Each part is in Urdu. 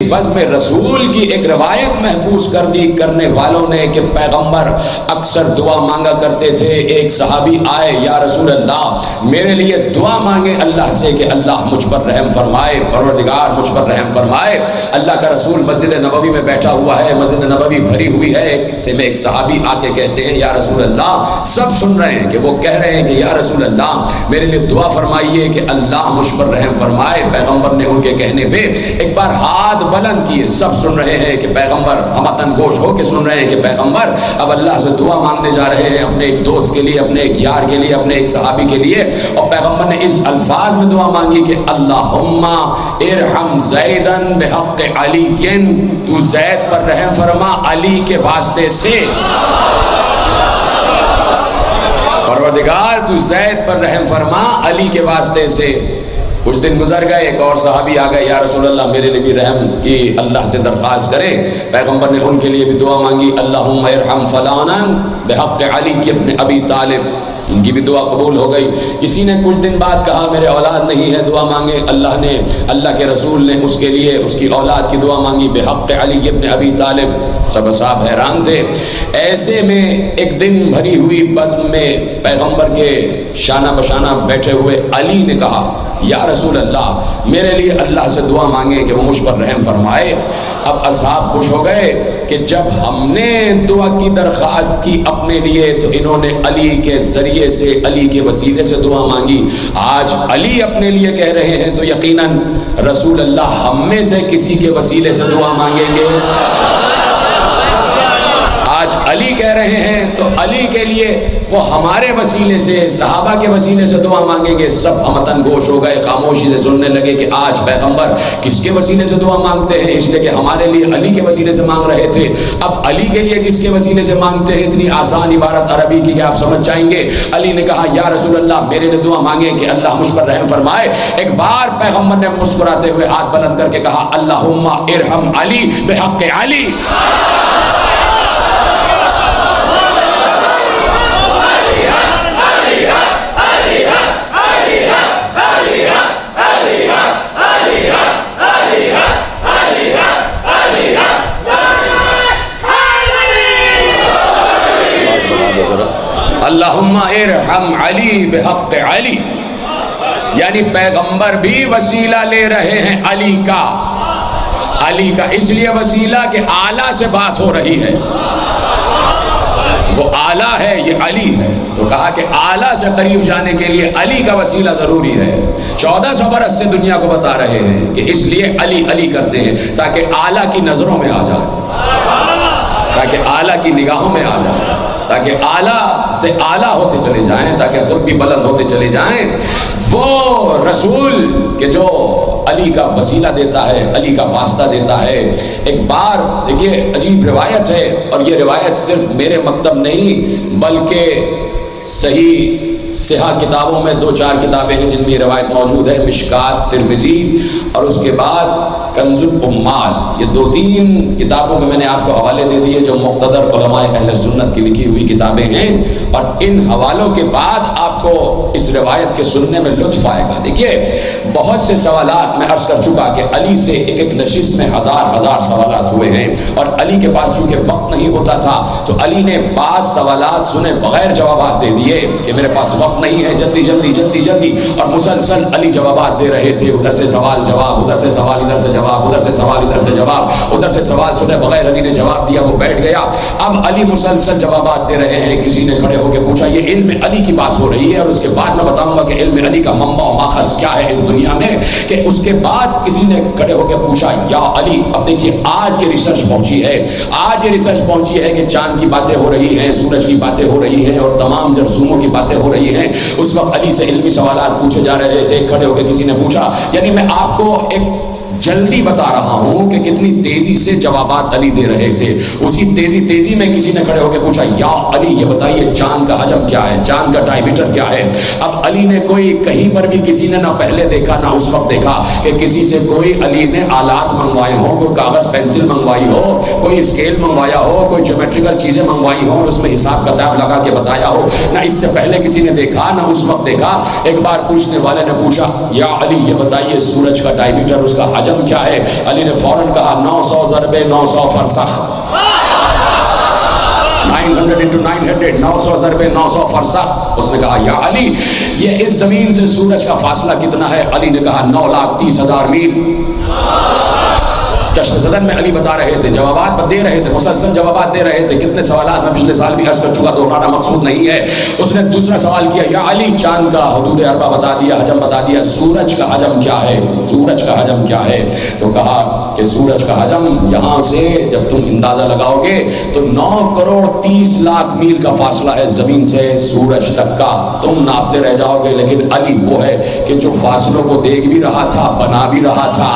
بزم رسول کی ایک روایت محفوظ کر دی کرنے والوں نے کہ پیغمبر اکثر دعا مانگا کرتے تھے. ایک صحابی آئے, یا رسول اللہ میرے لیے دعا مانگے اللہ سے کہ اللہ مجھ پر رحم فرمائے, پروردگار مجھ پر رحم فرمائے. اللہ کا رسول مسجد نبوی میں بیٹھا ہوا ہے, مسجد نبوی بھری ہوئی ہے. ایک صحابی آ کے کہتے ہیں یا رسول اللہ, سب سن رہے ہیں کہ وہ کہہ رہے ہیں کہ یا رسول اللہ میرے لیے دعا فرمائیے کہ اللہ مجھ پر رحم فرمائے. پیغمبر نے ان کے کہنے پہ ایک بار ہاتھ بلند کیے. سب سن رہے ہیں کہ پیغمبر, ہمتن گوش ہو کے سن رہے ہیں کہ پیغمبر اب اللہ سے دعا مانگنے جا رہے ہیں اپنے ایک دوست کے لیے, اپنے ایک یار کے لیے, اپنے ایک صحابی کے لیے. اور پیغمبر نے اس الفاظ میں دعا مانگی کہ اللہم ارحم زیدن بحق علی, تو زید پر رحم فرما علی کے واسطے سے. پروردگار تو زید پر رحم فرما علی کے واسطے سے. کچھ دن گزر گئے, ایک اور صحابی آ گئے, یا رسول اللہ میرے لیے بھی رحم کی اللہ سے درخواست کرے. پیغمبر نے ان کے لیے بھی دعا مانگی, اللہم ارحم فلانا بحق علی ابن ابی طالب. ان کی بھی دعا قبول ہو گئی. کسی نے کچھ دن بعد کہا میرے اولاد نہیں ہے, دعا مانگے. اللہ کے رسول نے اس کے لیے اس کی اولاد کی دعا مانگی بحق علی ابن ابی طالب. سب صاحب حیران تھے. ایسے میں ایک دن بھری ہوئی بزم میں پیغمبر کے شانہ بشانہ بیٹھے ہوئے علی نے کہا یا رسول اللہ میرے لیے اللہ سے دعا مانگے کہ وہ مجھ پر رحم فرمائے. اب اصحاب خوش ہو گئے کہ جب ہم نے دعا کی درخواست کی اپنے لیے تو انہوں نے علی کے ذریعے سے, علی کے وسیلے سے دعا مانگی. آج علی اپنے لیے کہہ رہے ہیں تو یقیناً رسول اللہ ہم میں سے کسی کے وسیلے سے دعا مانگیں گے. آج علی کہہ رہے ہیں تو علی کے لیے وہ ہمارے وسیلے سے, صحابہ کے وسیلے سے دعا مانگیں گے. سب ہمتن گوش ہو گئے, خاموشی سے سننے لگے کہ آج پیغمبر کس کے وسیلے سے دعا مانگتے ہیں. اس لیے کہ ہمارے لیے علی کے وسیلے سے مانگ رہے تھے, اب علی کے لیے کس کے وسیلے سے مانگتے ہیں. اتنی آسان عبارت عربی کی کہ آپ سمجھ جائیں گے. علی نے کہا یا رسول اللہ میرے لیے دعا مانگے کہ اللہ مجھ پر رحم فرمائے. ایک بار پیغمبر نے مسکراتے ہوئے ہاتھ بلند کر کے کہا اللہم ارحم علی بحق علی. اللہم ارحم علی بحق علی, یعنی پیغمبر بھی وسیلہ لے رہے ہیں علی کا. علی کا اس لیے وسیلہ کہ اعلیٰ سے بات ہو رہی ہے, وہ اعلیٰ ہے, یہ علی ہے. تو کہا کہ اعلیٰ سے قریب جانے کے لیے علی کا وسیلہ ضروری ہے. 1400 برس سے دنیا کو بتا رہے ہیں کہ اس لیے علی علی کرتے ہیں تاکہ اعلیٰ کی نظروں میں آ جائے, تاکہ اعلیٰ کی نگاہوں میں آ جائے, تاکہ اعلیٰ سے اعلیٰ ہوتے چلے جائیں, تاکہ خود بھی بلند ہوتے چلے جائیں. وہ رسول کہ جو علی کا وسیلہ دیتا ہے, علی کا واسطہ دیتا ہے. ایک بار دیکھیے عجیب روایت ہے, اور یہ روایت صرف میرے مکتب نہیں بلکہ صحیح صحیح کتابوں میں 2-4 کتابیں ہیں جن میں یہ روایت موجود ہے. مشکات, ترمذی اور اس کے بعد کنز الامال. یہ 2-3 کتابوں کے میں نے آپ کو حوالے دے دیے جو مقتدر علماء اہل سنت کی لکھی ہوئی کتابیں ہیں, اور ان حوالوں کے بعد آپ کو اس روایت کے سننے میں لطف آئے گا. دیکھیے بہت سے سوالات میں عرض کر چکا کہ علی سے ایک نشست میں ہزار سوالات ہوئے ہیں, اور علی کے پاس چونکہ وقت نہیں ہوتا تھا تو علی نے بعض سوالات سنے بغیر جوابات دے دیے کہ میرے پاس وقت نہیں ہے, جلدی, اور مسلسل علی جوابات دے رہے تھے. ادھر سے سوال جواب, ادھر سے سوال, ادھر سے جواب, ادھر سے سوال, ادھر سے جواب, ادھر سے سوال سنے بغیر علی نے جواب دیا, وہ بیٹھ گیا. اب علی مسلسل جوابات دے رہے ہیں. کسی نے کھڑے ہو کے پوچھا, یہ علم علی کی بات ہو رہی ہے, اور اس کے بعد میں بتاؤں گا کہ علم علی کا منبع و ماخذ کیا ہے اس دنیا میں. کہ اس کے بعد کسی نے کھڑے ہو کے پوچھا یا علی اب دیکھیے آج یہ ریسرچ پہنچی ہے کہ چاند کی باتیں ہو رہی ہیں, سورج کی باتیں ہو رہی ہیں, اور تمام جرثوموں کی باتیں ہو رہی ہیں. اس وقت علی سے علمی سوالات پوچھے جا رہے تھے. کھڑے ہو کے کسی نے پوچھا, یعنی میں آپ کو ایک جلدی بتا رہا ہوں کہ کتنی تیزی سے جوابات علی دے رہے تھے. اسی تیزی میں کسی نے کھڑے ہو کے پوچھا یا علی یہ بتائیے چاند کا حجم کیا ہے, چاند کا ڈائیمیٹر کیا ہے. اب علی نے کوئی کہیں پر بھی کسی نے نہ پہلے دیکھا نہ اس وقت دیکھا کہ کسی سے کوئی علی نے آلات منگوائے ہوں, کوئی کاغذ پینسل منگوائی ہو, کوئی اسکیل منگوایا ہو, کوئی جیومیٹریکل چیزیں منگوائی ہوں اور اس میں حساب کتاب لگا کے بتایا ہو. نہ اس سے پہلے کسی نے دیکھا نہ اس وقت دیکھا. ایک بار پوچھنے والے نے پوچھا یا علی یہ بتائیے سورج کا ڈائیمیٹر, اس کا حجم کیا ہے. علی نے فوراً کہا 900 ضرب 900 فرسخ، 900 into 900، 900 ضرب 900 فرسخ۔ اس نے کہا یا علی یہ اس زمین سے سورج کا فاصلہ کتنا ہے؟ علی نے کہا 9,30,000 میل۔ چشم زدن میں علی بتا رہے تھے، جوابات دے رہے تھے، مسلسل جوابات دے رہے تھے۔ کتنے سوالات میں پچھلے سال بھی عرض کر چکا، دہرانا مقصود نہیں ہے۔ اس نے دوسرا سوال کیا، یا علی چاند کا حدود اربع بتا دیا، حجم بتا دیا، سورج کا حجم کیا ہے؟ سورج کا حجم کیا ہے؟ تو کہا کہ سورج کا حجم یہاں سے جب تم اندازہ لگاؤ گے تو 9,30,00,000 میل کا فاصلہ ہے زمین سے سورج تک کا۔ تم ناپتے رہ جاؤ گے، لیکن علی وہ ہے کہ جو فاصلوں کو دیکھ بھی رہا تھا، بنا بھی رہا تھا۔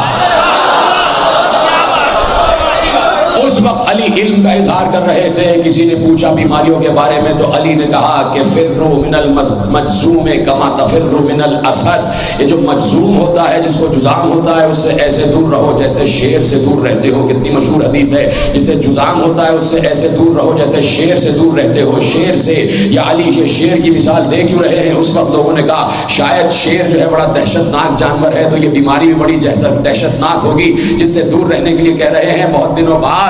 اس وقت علی علم کا اظہار کر رہے تھے۔ کسی نے پوچھا بیماریوں کے بارے میں تو علی نے کہا کہ فروا من المجذوم کما تفر من الاسد، یہ جو مجذوم ہوتا ہے، جس کو جذام ہوتا ہے، اس سے ایسے دور رہو جیسے شیر سے دور رہتے ہو۔ کتنی مشہور حدیث ہے، جس سے جذام ہوتا ہے اس سے ایسے دور رہو جیسے شیر سے دور رہتے ہو۔ شیر سے، یا علی یہ شیر کی مثال دے کیوں رہے ہیں؟ اس وقت لوگوں نے کہا شاید شیر جو ہے بڑا دہشت ناک جانور ہے، تو یہ بیماری بھی بڑی دہشت ناک ہوگی جس سے دور رہنے کے لیے کہہ رہے ہیں۔ بہت دنوں بعد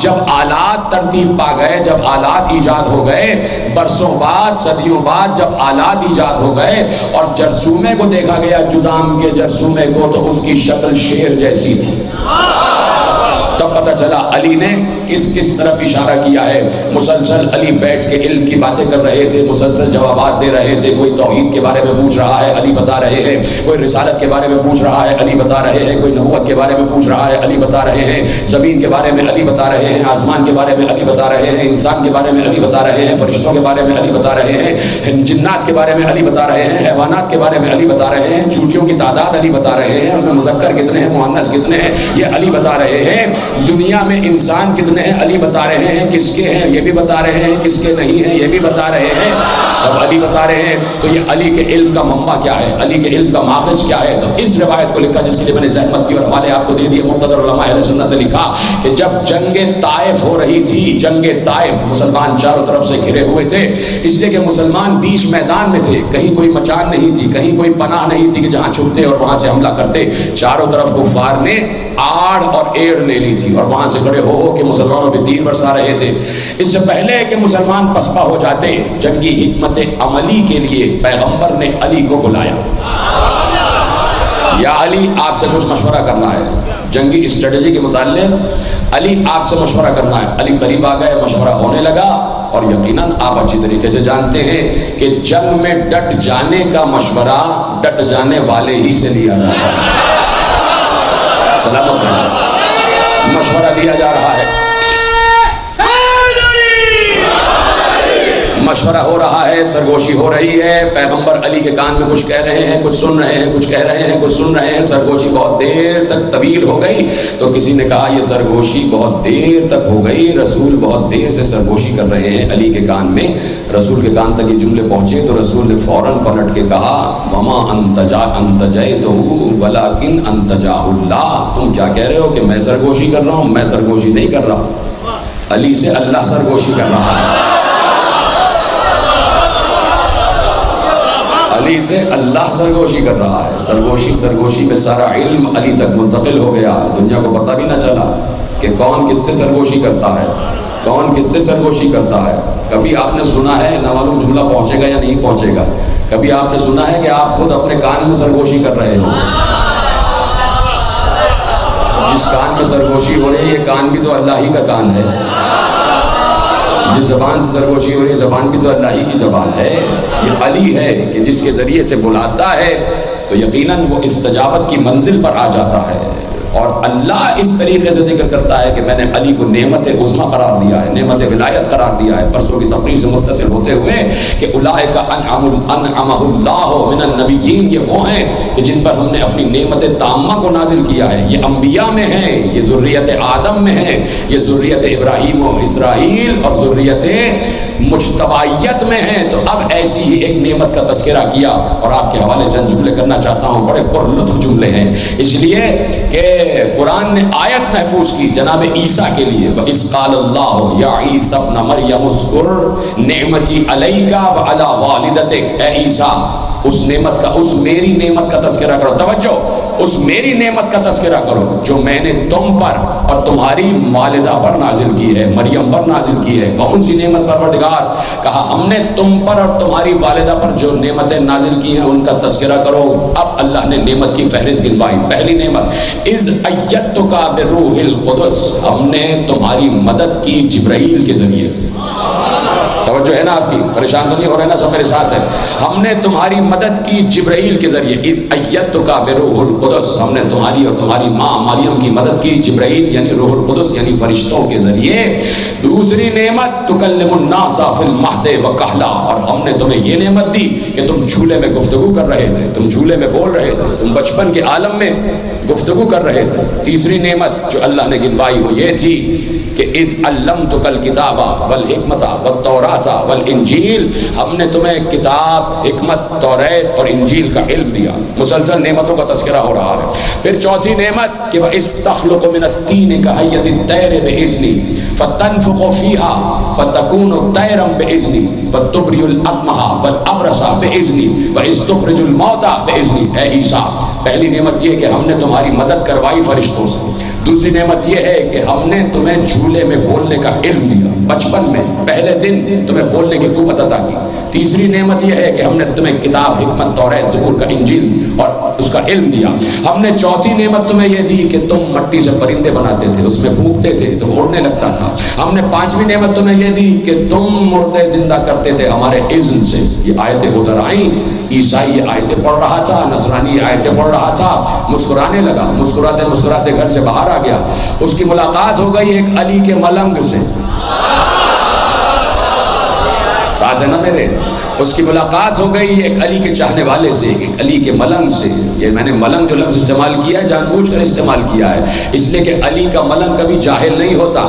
جب آلات ترتیب پا گئے، جب آلات ایجاد ہو گئے، برسوں بعد، صدیوں بعد جب آلات ایجاد ہو گئے اور جرثومے کو دیکھا گیا، جذام کے جرثومے کو، تو اس کی شکل شیر جیسی تھی۔ تب پتہ چلا علی نے کس طرف اشارہ کیا ہے۔ مسلسل علی بیٹھ کے علم کی باتیں کر رہے تھے، مسلسل جوابات دے رہے تھے۔ کوئی توحید کے بارے میں پوچھ رہا ہے، علی بتا رہے ہیں۔ کوئی رسالت کے بارے میں پوچھ رہا ہے، علی بتا رہے ہیں۔ کوئی نبوت کے بارے میں پوچھ رہا ہے، علی بتا رہے ہیں۔ زمین کے بارے میں علی بتا رہے ہیں، آسمان کے بارے میں علی بتا رہے ہیں، انسان کے بارے میں علی بتا رہے ہیں، فرشتوں کے بارے میں علی بتا رہے ہیں، جنات کے بارے میں علی بتا رہے ہیں، حیوانات کے بارے میں علی بتا رہے ہیں، چونٹیوں کی تعداد علی بتا رہے ہیں، ان میں مذکر کتنے ہیں، مؤنث کتنے ہیں، یہ علی بتا رہے ہیں۔ دنیا میں انسان کتنے ہیں علی بتا رہے ہیں، کس کے ہیں یہ بھی بتا رہے ہیں، کس کے نہیں ہیں یہ بھی بتا رہے ہیں، سب علی بتا رہے ہیں۔ تو یہ علی کے علم کا منبع کیا ہے، علی کے علم کا ماخذ کیا ہے؟ تو اس روایت کو لکھا جس کے لیے میں نے زحمت کی اور حوالے آپ کو دے دیے، مقتدر علماء اہل سنت نے لکھا کہ جب جنگ طائف ہو رہی تھی، جنگ طائف، مسلمان چاروں طرف سے گھرے ہوئے تھے، اس لیے کہ مسلمان بیچ میدان میں تھے، کہیں کوئی مچان نہیں تھی، کہیں کوئی پناہ نہیں تھی کہ جہاں چھپتے اور وہاں سے حملہ کرتے۔ چاروں طرف کفار نے آڑ اور ایڑ لے لی تھی اور وہاں سے کھڑے ہو کے مسلمانوں پہ تیر برسا رہے تھے۔ اس سے پہلے کہ مسلمان پسپا ہو جاتے، جنگی حکمت عملی کے لیے پیغمبر نے علی کو بلایا، یا علی آپ سے کچھ مشورہ کرنا ہے، جنگی اسٹریٹجی کے متعلق علی آپ سے مشورہ کرنا ہے۔ علی قریب آ گئے، مشورہ ہونے لگا، اور یقیناً آپ اچھی طریقے سے جانتے ہیں کہ جنگ میں ڈٹ جانے کا مشورہ ڈٹ جانے والے ہی سے لیا جاتا ہے۔ سلامت رہے، مشورہ لیا جا رہا ہے، مشورہ ہو رہا ہے، سرگوشی ہو رہی ہے، پیغمبر علی کے کان میں کچھ کہہ رہے ہیں، کچھ سن رہے ہیں، کچھ کہہ رہے ہیں، کچھ سن رہے ہیں۔ سرگوشی بہت دیر تک طویل ہو گئی، تو کسی نے کہا یہ سرگوشی بہت دیر تک ہو گئی، رسول بہت دیر سے سرگوشی کر رہے ہیں علی کے کان میں۔ رسول کے کان تک یہ جملے پہنچے تو رسول نے فوراً پلٹ کے کہا وما انتجیتہ ولکن انتجاہ اللہ، تم کیا کہہ رہے ہو کہ میں سرگوشی کر رہا ہوں؟ میں سرگوشی نہیں کر رہا، علی سے اللہ سرگوشی کر رہا ہے، علی سے اللہ سرگوشی کر رہا ہے۔ سرگوشی میں سارا علم علی تک منتقل ہو گیا، دنیا کو پتہ بھی نہ چلا کہ کون کس سے سرگوشی کرتا ہے، کون کس سے سرگوشی کرتا ہے۔ کبھی آپ نے سنا ہے، نہ معلوم جملہ پہنچے گا یا نہیں پہنچے گا، کبھی آپ نے سنا ہے کہ آپ خود اپنے کان میں سرگوشی کر رہے ہو؟ جس کان میں سرگوشی ہو رہی ہے، یہ کان بھی تو اللہ ہی کا کان ہے، جس زبان سے سرگوشی ہو رہی ہے زبان بھی تو اللہ ہی کی زبان ہے۔ یہ علی ہے کہ جس کے ذریعے سے بلاتا ہے تو یقیناً وہ استجابت کی منزل پر آ جاتا ہے، اور اللہ اس طریقے سے ذکر کرتا ہے کہ میں نے علی کو نعمت عظمیٰ قرار دیا ہے، نعمت ولایت قرار دیا ہے۔ پرسوں کی تقریر سے متصل ہوتے ہوئے کہ اولئک انعمہ اللہ من النبیین، یہ وہ ہیں کہ جن پر ہم نے اپنی نعمت تامہ کو نازل کیا ہے۔ یہ انبیاء میں ہیں، یہ ذریت آدم میں ہیں، یہ ذریت ابراہیم و اسرائیل اور ذریت مجتبیت میں ہیں۔ تو اب ایسی ہی ایک نعمت کا تذکرہ کیا، اور آپ کے حوالے چند جملے کرنا چاہتا ہوں، بڑے پر لطف جملے ہیں، اس لیے کہ قرآن نے آیت محفوظ کی جناب عیسیٰ کے لیے، وَإِذْ قَالَ اللَّهُ يَا عِيسَى ابْنَ مَرْيَمَ اذْكُرْ نِعْمَتِي عَلَيْكَ وَعَلَى وَالِدَتِكَ، اے عیسیٰ اس نعمت کا، اس میری نعمت کا تذکرہ کرو. توجہ، اس میری نعمت کا تذکرہ کرو جو میں نے تم پر اور تمہاری والدہ پر نازل کی ہے، مریم پر نازل کی ہے. کون سی نعمت پروردگار؟ کہا ہم نے تم پر اور تمہاری والدہ پر جو نعمتیں نازل کی ہیں ان کا تذکرہ کرو. اب اللہ نے نعمت کی فہرست گنوائی. پہلی نعمت اذ ایدتک بروح القدس، ہم نے تمہاری مدد کی جبرائیل کے ذریعے. توجہ ہے نا آپ کی؟ پریشان تو نہیں ہو رہے نا سب میرے ساتھ ہے؟ ہم نے تمہاری مدد کی جبرائیل کے ذریعے. اذ ایدتک بروح القدس، ہم نے تمہاری اور تمہاری ماں مریم کی مدد کی جبرائیل یعنی روح القدس یعنی فرشتوں کے ذریعے. دوسری نعمت تکلم الناس فی المہد وکہلا، اور ہم نے تمہیں یہ نعمت دی کہ تم جھولے میں گفتگو کر رہے تھے، تم جھولے میں بول رہے تھے، تم بچپن کے عالم میں گفتگو کر رہے تھے. تیسری نعمت جو اللہ نے گنوائی وہ یہ تھی کہ اذ علمتک الکتاب والحکمت والتوراۃ والانجیل، ہم نے تمہیں کتاب، حکمت، توریت اور انجیل کا علم دیا. مسلسل نعمتوں کا تذکرہ ہو رہا ہے. پھر چوتھی نعمت کہ وَإِذْ تَخْلُقُ مِنَ الطِّينِ كَهَيَّةِ الطَّيْرِ بِإِذْنِي فَتَنفُخُ فِيهَا فَتَكُونُ طَيْرًا بِإِذْنِي وَتُبْرِئُ الْأَكْمَحَ وَالْأَبْرَصَ بِإِذْنِي وَإِذْ تُخْرِجُ الْمَوْتَى بِإِذْنِي. اے عیسیٰ، پہلی نعمت یہ کہ ہم نے تمہاری مدد کروائی فرشتوں سے. دوسری نعمت یہ ہے کہ ہم نے تمہیں جھولے میں بولنے کا علم دیا، بچپن میں پہلے دن تمہیں بولنے کی قوت عطا کی. تیسری نعمت یہ ہے کہ ہم نے تمہیں کتاب، حکمت، توریت، زبور کا انجیل اور اس کا علم دیا. ہم نے چوتھی نعمت تمہیں یہ دی کہ تم مٹی سے پرندے بناتے تھے، اس میں پھونکتے تھے تو اڑنے لگتا تھا. ہم نے پانچویں نعمت تمہیں یہ دی کہ تم مردے زندہ کرتے تھے ہمارے اذن سے. یہ آیتیں ادھر آئیں، عیسائی یہ آیتیں پڑھ رہا تھا، نصرانی یہ آیتیں پڑھ رہا تھا، مسکرانے لگا، مسکراتے مسکراتے گھر سے باہر آ گیا. اس کی ملاقات ہو گئی ایک علی کے ملنگ سے. ساتھ ہے نا میرے؟ اس کی ملاقات ہو گئی ایک علی کے چاہنے والے سے، ایک علی کے ملنگ سے. یہ میں نے ملنگ جو لفظ استعمال کیا ہے جان بوجھ کر استعمال کیا ہے، اس لیے کہ علی کا ملنگ کبھی جاہل نہیں ہوتا،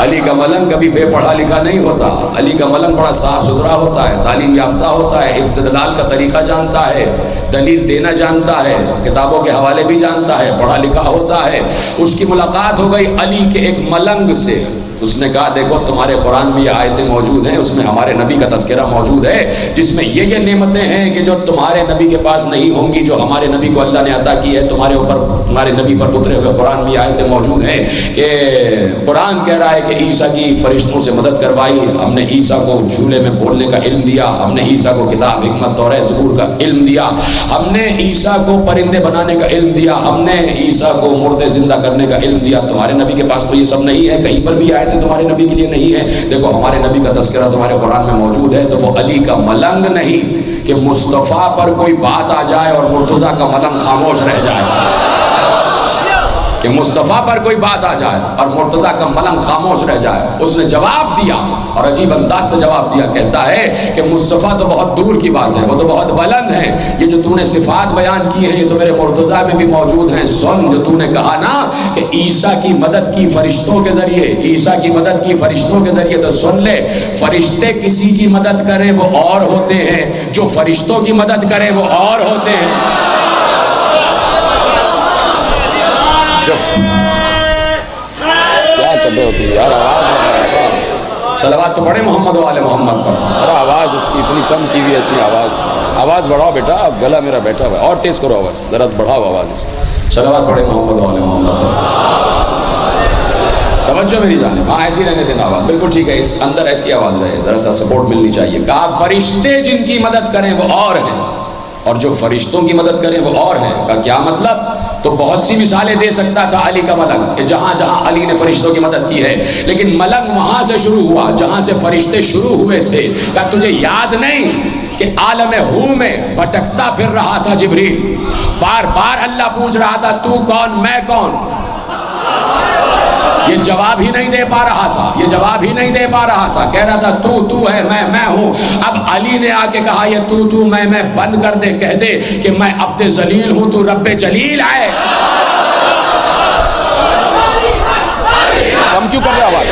علی کا ملنگ کبھی بے پڑھا لکھا نہیں ہوتا. علی کا ملنگ بڑا صاف ستھرا ہوتا ہے، تعلیم یافتہ ہوتا ہے، استدلال کا طریقہ جانتا ہے، دلیل دینا جانتا ہے، کتابوں کے حوالے بھی جانتا ہے، پڑھا لکھا ہوتا ہے. اس کی ملاقات ہو گئی علی کے ایک ملنگ سے. اس نے کہا دیکھو تمہارے قرآن میں یہ آیتیں موجود ہیں، اس میں ہمارے نبی کا تذکرہ موجود ہے جس میں یہ نعمتیں ہیں کہ جو تمہارے نبی کے پاس نہیں ہوں گی، جو ہمارے نبی کو اللہ نے عطا کی ہے تمہارے اوپر، تمہارے نبی پر اترے ہوئے قرآن میں یہ آیتیں موجود ہیں کہ قرآن کہہ رہا ہے کہ عیسیٰ کی فرشتوں سے مدد کروائی، ہم نے عیسیٰ کو جھولے میں بولنے کا علم دیا، ہم نے عیسیٰ کو کتاب، حکمت، توریت، زبور کا علم دیا، ہم نے عیسیٰ کو پرندے بنانے کا علم دیا، ہم نے عیسیٰ کو مردے زندہ کرنے کا علم دیا. تمہارے نبی کے پاس تو یہ سب نہیں ہے، کہیں پر بھی آیتیں تمہارے نبی کے لیے نہیں ہے. دیکھو ہمارے نبی کا تذکرہ تمہارے قرآن میں موجود ہے. تو وہ علی کا ملنگ نہیں کہ مصطفیٰ پر کوئی بات آ جائے اور مرتضیٰ کا ملنگ خاموش رہ جائے، کہ مصطفیٰ پر کوئی بات آ جائے اور مرتضیٰ کا ملنگ خاموش رہ جائے. اس نے جواب دیا اور عجیب انداز سے جواب دیا. کہتا ہے کہ مصطفیٰ تو بہت دور کی بات ہے، وہ تو بہت بلند ہے. یہ جو تو نے صفات بیان کی ہیں یہ تو میرے مرتضیٰ میں بھی موجود ہیں. سن، جو تو نے کہا نا کہ عیسیٰ کی مدد کی فرشتوں کے ذریعے، عیسیٰ کی مدد کی فرشتوں کے ذریعے، تو سن لے، فرشتے کسی کی مدد کریں وہ اور ہوتے ہیں، جو فرشتوں کی مدد کریں وہ اور ہوتے ہیں. کیا کر رہے ہوتی یار؟ آواز صلوات تو پڑھے محمد و آل محمد پر. ارے آواز اس کی اتنی کم کی ہوئی ہے، اس میں آواز بڑھاؤ بیٹا، گلا میرا بیٹھا ہوا ہے، اور تیز کرو آواز، ذرا بڑھاؤ آواز اس کی. صلوات پڑھے محمد و آل محمد پر. توجہ میری جانب، ہاں ایسی رہنے دینا آواز بالکل ٹھیک ہے، اس اندر ایسی آواز رہے، ذرا سا سپورٹ ملنی چاہیے. کہا فرشتے جن کی مدد کریں وہ اور ہیں اور جو فرشتوں کی مدد کریں وہ اور ہیں. کا کیا مطلب؟ تو بہت سی مثالیں دے سکتا تھا علی کا ملنگ کہ جہاں جہاں علی نے فرشتوں کی مدد کی ہے، لیکن ملنگ وہاں سے شروع ہوا جہاں سے فرشتے شروع ہوئے تھے. کہا تجھے یاد نہیں کہ عالم ہو میں بھٹکتا پھر رہا تھا جبریل، بار بار اللہ پوچھ رہا تھا تو کون میں کون؟ یہ جواب ہی نہیں دے پا رہا تھا، یہ جواب ہی نہیں دے پا رہا تھا. کہہ رہا تھا تو ہے، میں ہوں. اب علی نے آ کے کہا یہ تو میں بند کر دے، کہہ دے کہ میں عبد ذلیل ہوں، تو رب جلیل ہے. کم کیوں کر رہا آواز؟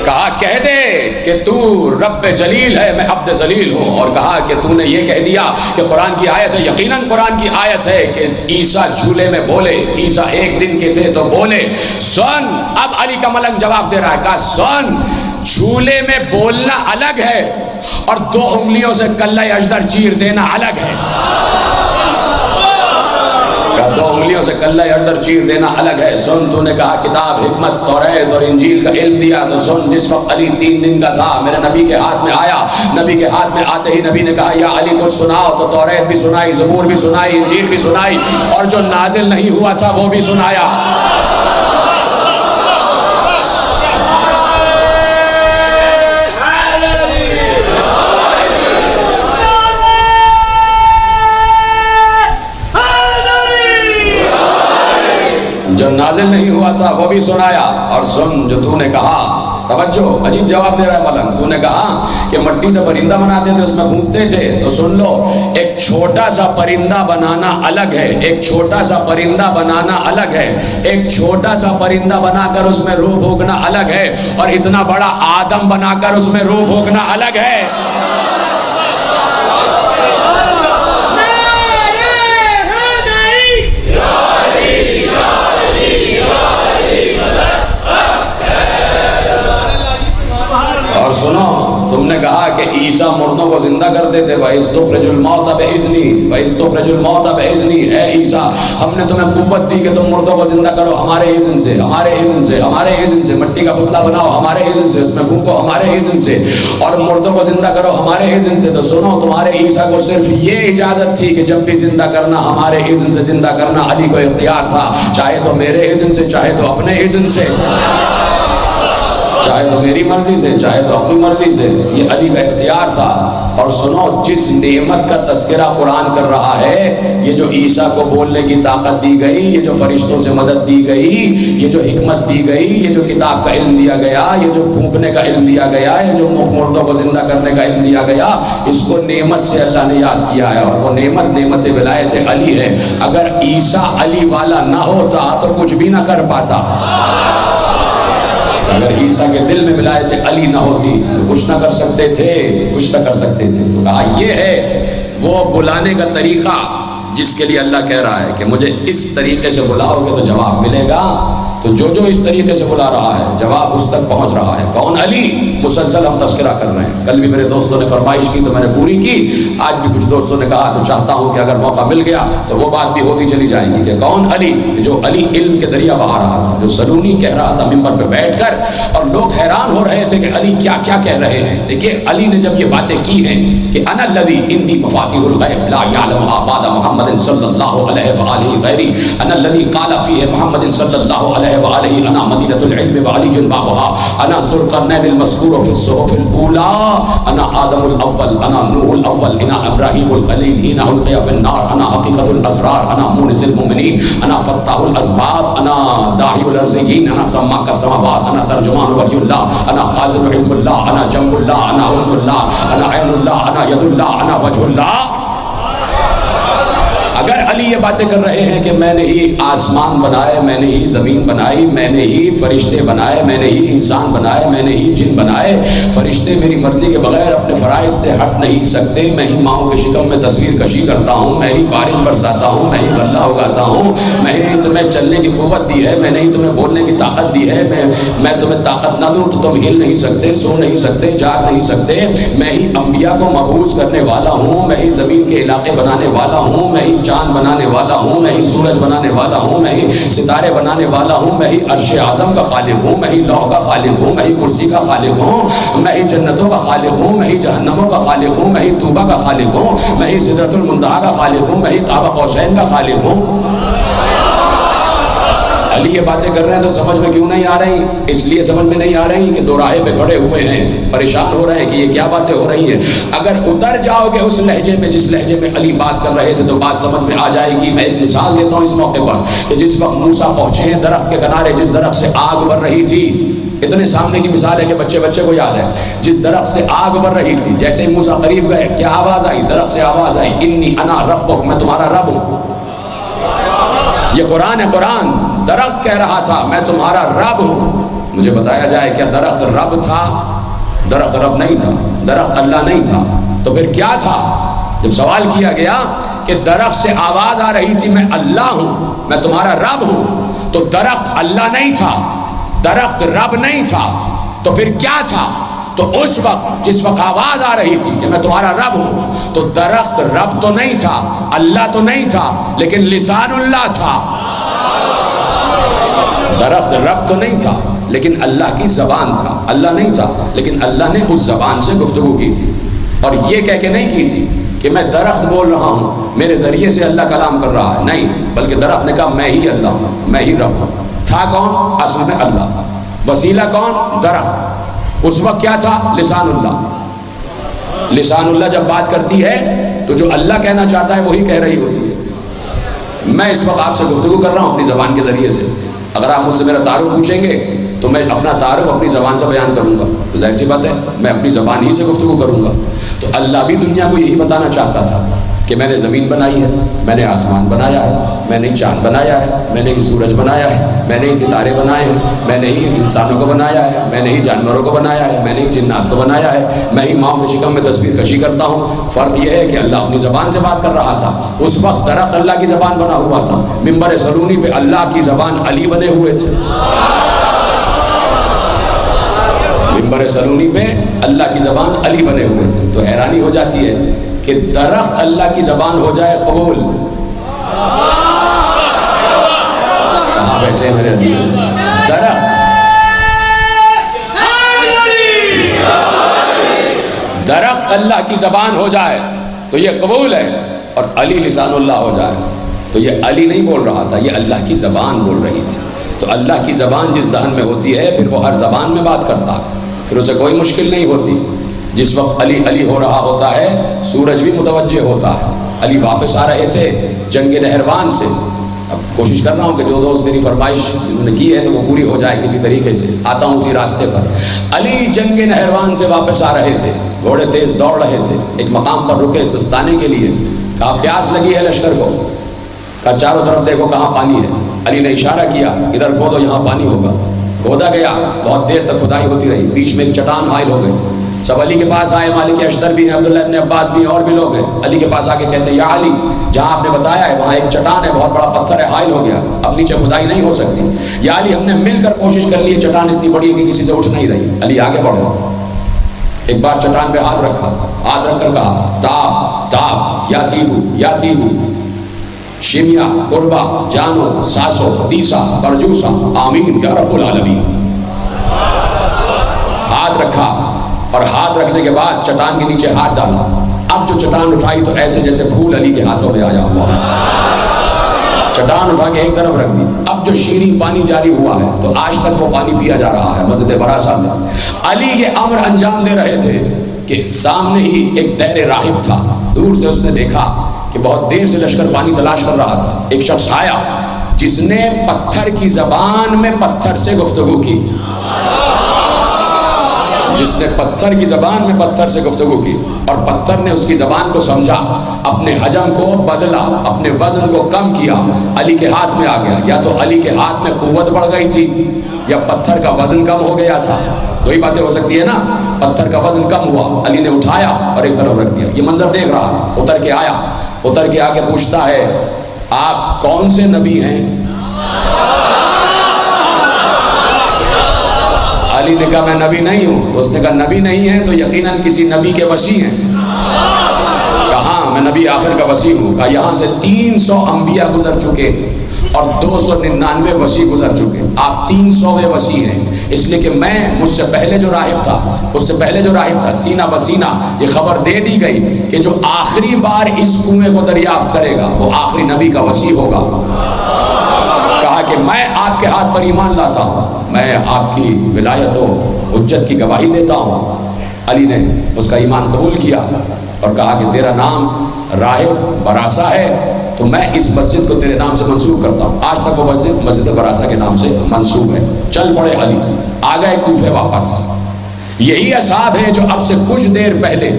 کہا کہہ دے کہ تو رب جلیل ہے میں عبد ذلیل ہوں، اور کہا کہ تو نے یہ کہہ دیا کہ قرآن کی آیت ہے، یقیناً قرآن کی آیت ہے کہ عیسیٰ جھولے میں بولے، عیسیٰ ایک دن کے تھے تو بولے۔ سن، اب علی کا ملنگ جواب دے رہا ہے، کہا سن، جھولے میں بولنا الگ ہے اور 2 انگلیوں سے کلہ اجدر چیر دینا الگ ہے۔ 2 انگلیوں سے کلہ اجدر چیر دینا الگ ہے۔ سن، تو نے کہا کتاب، حکمت، توریت اور انجیل کا علم دیا، تو سن، جس وقت علی 3 دن کا تھا میرے نبی کے ہاتھ میں آیا، نبی کے ہاتھ میں آتے ہی نبی نے کہا یا علی کو سناؤ، تو توریت بھی سنائی، زبور بھی سنائی، انجیل بھی سنائی، اور جو نازل نہیں ہوا تھا وہ بھی سنایا۔ جو نازل نہیں ہوا تھا وہ بھی سنایا، اور سن، جو تو نے کہا، توجہ، عجیب جواب دے رہا ہے ملنگ، تو نے کہا کہ مٹی سے پرندہ بناتے تھے، اس میں پھونکتے تھے، تو سن لو، ایک چھوٹا سا پرندہ بنانا الگ ہے، ایک چھوٹا سا پرندہ بنانا الگ ہے، ایک چھوٹا سا پرندہ بنا کر اس میں روح پھونکنا الگ ہے، اور اتنا بڑا آدم بنا کر اس میں روح پھونکنا الگ ہے۔ اور سنو، تم نے کہا کہ عیسیٰ مردوں کو زندہ کرتے تھے، وَإِذْ تُخْرِجُ الْمَوْتَ بِإِذْنِي وَإِذْ تُخْرِجُ الْمَوْتَ بِإِذْنِي، اے عیسیٰ ہم نے تمہیں قوت دی کہ تم مردوں کو زندہ کرو ہمارے اذن سے، ہمارے اذن سے، ہمارے اذن سے، مٹی کا پتلا بناؤ ہمارے اذن سے، اس میں پھونکو ہمارے اذن سے، اور مردوں کو زندہ کرو ہمارے اذن سے۔ تو سنو، تمہارے عیسیٰ کو صرف یہ اجازت تھی کہ جب بھی زندہ کرنا ہمارے اذن سے زندہ کرنا، علی کو اختیار تھا، چاہے تو میرے اذن سے، چاہے تو اپنے اذن سے، چاہے تو میری مرضی سے، چاہے تو اپنی مرضی سے، یہ علی کا اختیار تھا۔ اور سنو، جس نعمت کا تذکرہ قرآن کر رہا ہے، یہ جو عیسیٰ کو بولنے کی طاقت دی گئی، یہ جو فرشتوں سے مدد دی گئی، یہ جو حکمت دی گئی، یہ جو کتاب کا علم دیا گیا، یہ جو پھونکنے کا علم دیا گیا، یہ جو مردوں کو زندہ کرنے کا علم دیا گیا، اس کو نعمت سے اللہ نے یاد کیا ہے، اور وہ نعمت ولایت علی ہے۔ اگر عیسیٰ علی والا نہ ہوتا تو کچھ بھی نہ کر پاتا۔ اگر عیسیٰ کے دل میں ولایت علی نہ ہوتی تو کچھ نہ کر سکتے تھے، کچھ نہ کر سکتے تھے۔ تو کہا یہ ہے وہ بلانے کا طریقہ جس کے لیے اللہ کہہ رہا ہے کہ مجھے اس طریقے سے بلاؤ گے تو جواب ملے گا۔ تو جو اس طریقے سے بلا رہا ہے جواب اس تک پہنچ رہا ہے۔ کون؟ علی۔ مسلسل ہم تذکرہ کر رہے ہیں، کل بھی میرے دوستوں نے فرمائش کی تو میں نے پوری کی، آج بھی کچھ دوستوں نے کہا تو چاہتا ہوں کہ اگر موقع مل گیا تو وہ بات بھی ہوتی چلی جائے گی کہ کون؟ علی، جو علی علم کے دریا بہا رہا تھا، جو سلونی کہہ رہا تھا ممبر پہ بیٹھ کر، اور لوگ حیران ہو رہے تھے کہ علی کیا کیا کہہ رہے ہیں۔ دیکھیے علی نے جب یہ باتیں کی ہیں کہ انا الذی عندی مفاتیح الغیب لا یعلمها بعد محمد صلی اللہ علیہ وآلہ غیری، انا الذی قال فیہ محمد صلی اللہ علیہ وآلہ انا مدینۃ العلم وعلی بابها، انا ذو القرنین المذکور فی الصحف الاولی، انا آدم الاول، انا نوح الاول، انا ابراہیم الخلیل، انا القی فی النار، انا حقیقت الاسرار، انا مونس المؤمنین، انا فتاح الاسباب، انا داعی الارضیین، انا سماک السماوات، انا ترجمان وحی اللہ، انا خازن علم اللہ، انا جنب اللہ، انا عظم اللہ، انا عین اللہ، انا ید اللہ، انا وجہ اللہ۔ اگر علی یہ باتیں کر رہے ہیں کہ میں نے ہی آسمان بنائے، میں نے ہی زمین بنائی، میں نے ہی فرشتے بنائے، میں نے ہی انسان بنائے، میں نے ہی جن بنائے، فرشتے میری مرضی کے بغیر اپنے فرائض سے ہٹ نہیں سکتے، میں ہی ماؤں کے شکم میں تصویر کشی کرتا ہوں، میں ہی بارش برساتا ہوں، میں ہی غلہ اگاتا ہوں، میں ہی تمہیں چلنے کی قوت دی ہے، میں نے ہی تمہیں بولنے کی طاقت دی ہے، میں تمہیں طاقت نہ دوں تو تم ہل نہیں سکتے، سو نہیں سکتے، جاگ نہیں سکتے، میں ہی انبیاء کو مبعوث کرنے والا ہوں، میں ہی زمین کے علاقے بنانے والا ہوں، میں ہی چاند بنانے والا ہوں، میں ہی سورج بنانے والا ہوں، میں ہی ستارے بنانے والا ہوں، میں ہی عرش اعظم کا خالق ہوں، میں ہی لوح کا خالق ہوں، میں ہی کرسی کا خالق ہوں، میں ہی جنتوں کا خالق ہوں، میں ہی جہنموں کا خالق ہوں، میں ہی طوبہ کا خالق ہوں، میں ہی سدرۃ المنتہا کا خالق ہوں، میں ہی قاب قوسین کا خالق ہوں۔ علی یہ باتیں کر رہے ہیں تو سمجھ میں کیوں نہیں آ رہی؟ اس لیے سمجھ میں نہیں آ رہی کہ دو راہے پہ کھڑے ہوئے ہیں، پریشان ہو رہے ہیں کہ یہ کیا باتیں ہو رہی ہیں۔ اگر اتر جاؤ گے اس لہجے میں جس لہجے میں علی بات کر رہے تھے تو بات سمجھ میں آ جائے گی۔ میں ایک مثال دیتا ہوں اس موقع پر کہ جس وقت موسیٰ پہنچے ہیں درخت کے کنارے، جس درخت سے آگ بر رہی تھی، اتنے سامنے کی مثال ہے کہ بچے کو یاد ہے، جس درخت سے آگ بر رہی تھی، جیسے ہی موسیٰ قریب گئے کیا آواز آئی؟ درخت سے آواز آئی، انی انا ربک، میں تمہارا رب ہوں۔ یہ قرآن ہے، قرآن درخت کہہ رہا تھا میں تمہارا رب ہوں۔ مجھے بتایا جائے کیا درخت رب تھا؟ درخت رب نہیں تھا، درخت اللہ نہیں تھا، تو پھر کیا تھا؟ جب سوال کیا گیا کہ درخت سے آواز آ رہی تھی میں اللہ ہوں، میں تمہارا رب ہوں، تو درخت اللہ نہیں تھا، درخت رب نہیں تھا، تو پھر کیا تھا؟ تو اس وقت جس وقت آواز آ رہی تھی کہ میں تمہارا رب ہوں، تو درخت رب تو نہیں تھا، اللہ تو نہیں تھا، لیکن لسان اللہ تھا۔ درخت رب تو نہیں تھا لیکن اللہ کی زبان تھا، اللہ نہیں تھا لیکن اللہ نے اس زبان سے گفتگو کی تھی، اور یہ کہہ کے نہیں کی تھی کہ میں درخت بول رہا ہوں، میرے ذریعے سے اللہ کلام کر رہا ہے، نہیں، بلکہ درخت نے کہا میں ہی اللہ ہوں، میں ہی رب ہوں۔ تھا کون؟ اصل میں اللہ۔ وسیلہ کون؟ درخت۔ اس وقت کیا تھا؟ لسان اللہ۔ لسان اللہ جب بات کرتی ہے تو جو اللہ کہنا چاہتا ہے وہی کہہ رہی ہوتی ہے۔ میں اس وقت آپ سے گفتگو کر رہا ہوں اپنی زبان کے ذریعے سے، اگر آپ مجھ سے میرا تعارف پوچھیں گے تو میں اپنا تعارف اپنی زبان سے بیان کروں گا، تو ظاہر سی بات ہے میں اپنی زبان ہی سے گفتگو کروں گا۔ تو اللہ بھی دنیا کو یہی بتانا چاہتا تھا کہ میں نے زمین بنائی ہے، میں نے آسمان بنایا ہے، میں نے چاند بنایا ہے، میں نے ہی سورج بنایا ہے، میں نے ہی ستارے بنائے ہیں، میں نے ہی انسانوں کو بنایا ہے، میں نے ہی جانوروں کو بنایا ہے، میں نے ہی جنات کو بنایا ہے، میں ہی ماؤں کے شکم میں تصویر کشی کرتا ہوں۔ فرق یہ ہے کہ اللہ اپنی زبان سے بات کر رہا تھا، اس وقت درخت اللہ کی زبان بنا ہوا تھا، منبر سلونی پہ اللہ کی زبان علی بنے ہوئے تھے، منبر سلونی پہ اللہ کی زبان علی بنے ہوئے تھے۔ تو حیرانی ہو جاتی ہے کہ درخت اللہ کی زبان ہو جائے قبول، کہاں بیٹھے ہیں میرے عزیز؟ درخت اللہ کی زبان ہو جائے تو یہ قبول ہے، اور علی لسان اللہ ہو جائے تو یہ علی نہیں بول رہا تھا، یہ اللہ کی زبان بول رہی تھی۔ تو اللہ کی زبان جس دہن میں ہوتی ہے پھر وہ ہر زبان میں بات کرتا، پھر اسے کوئی مشکل نہیں ہوتی۔ جس وقت علی علی ہو رہا ہوتا ہے سورج بھی متوجہ ہوتا ہے۔ علی واپس آ رہے تھے جنگ نہروان سے، اب کوشش کر رہا ہوں کہ جو دوست میری فرمائش انہوں نے کی ہے تو وہ پوری ہو جائے کسی طریقے سے، آتا ہوں اسی راستے پر۔ علی جنگ نہروان سے واپس آ رہے تھے، گھوڑے تیز دوڑ رہے تھے، ایک مقام پر رکے سستانے کے لیے، کہا پیاس لگی ہے لشکر کو، کہا چاروں طرف دیکھو کہاں پانی ہے۔ علی نے اشارہ کیا ادھر کھودو یہاں پانی ہوگا، کھودا گیا، بہت دیر تک کھدائی ہوتی رہی، بیچ میں ایک چٹان حائل ہو گئی، سب علی کے پاس آئے، مالک اشتر بھی ہیں، عبداللہ ابن عباس بھی ہیں، اور بھی لوگ ہیں۔ علی کے پاس آ کے کہتے ہیں یا علی جہاں آپ نے بتایا ہے وہاں ایک چٹان ہے، بہت بڑا پتھر ہے، حائل ہو گیا، اب نیچے کھدائی نہیں ہو سکتی۔ یا علی ہم نے مل کر کوشش کر لی، چٹان اتنی بڑی ہے کہ کسی سے اٹھ نہیں رہی۔ علی آگے بڑھے، ایک بار چٹان پہ ہاتھ رکھا، ہاتھ رکھ کر کہا تاب تاب یا تیبو یا تیبو، شمیا قربا جانو ساسو تیسا برجوسا آمین یا رب العالمین۔ ہاتھ رکھا اور ہاتھ رکھنے کے بعد چٹان کے نیچے ہاتھ ڈالا، اب جو چٹان اٹھائی تو ایسے جیسے پھول علی کے ہاتھوں میں آیا ہوا ہے، چٹان اٹھا کے ایک طرف رکھ دی۔ اب جو شیریں پانی جاری ہوا ہے تو آج تک وہ پانی پیا جا رہا ہے مسجد براسا میں۔ علی یہ امر انجام دے رہے تھے کہ سامنے ہی ایک دیر راہب تھا، دور سے اس نے دیکھا کہ بہت دیر سے لشکر پانی تلاش کر رہا تھا، ایک شخص آیا جس نے پتھر کی زبان میں پتھر سے گفتگو کی، جس نے پتھر کی زبان میں پتھر سے گفتگو کی، اور پتھر نے اس کی زبان کو سمجھا، اپنے حجم کو بدلا، اپنے وزن کو کم کیا، علی کے ہاتھ میں آ گیا۔ یا تو علی کے ہاتھ میں قوت بڑھ گئی تھی یا پتھر کا وزن کم ہو گیا تھا، دو ہی باتیں ہو سکتی ہے نا۔ پتھر کا وزن کم ہوا، علی نے اٹھایا اور ایک طرف رکھ دیا، یہ منظر دیکھ رہا تھا۔ اتر کے آیا، اتر کے آ کے پوچھتا ہے آپ کون سے نبی ہیں؟ علی نے کہا میں نبی نہیں ہوں، تو اس نے کہا نبی نہیں ہے تو یقیناً کسی نبی کے وصی ہیں۔ کہاں؟ میں نبی آخر کا وصی ہوں۔ کہا یہاں سے 300 انبیاء گزر چکے اور 299 وصی گزر چکے، آپ 300ویں وصی ہیں، اس لیے کہ میں مجھ سے پہلے جو راہب تھا، اس سے پہلے جو راہب تھا، سینہ بسینہ یہ خبر دے دی گئی کہ جو آخری بار اس کنویں کو دریافت کرے گا وہ آخری نبی کا وصی ہوگا۔ کہا کہ میں آپ کے ہاتھ پر ایمان لاتا ہوں، میں آپ کی ولایت و حجت کی گواہی دیتا ہوں۔ علی نے اس کا ایمان قبول کیا اور کہا کہ تیرا نام راہب براسا ہے تو میں اس مسجد کو تیرے نام سے منسوب کرتا ہوں۔ آج تک وہ مسجد براسا کے نام سے منسوب ہے۔ چل پڑے علی، آ گئے کوفے واپس۔ یہی اصحاب ہے جو اب سے کچھ دیر پہلے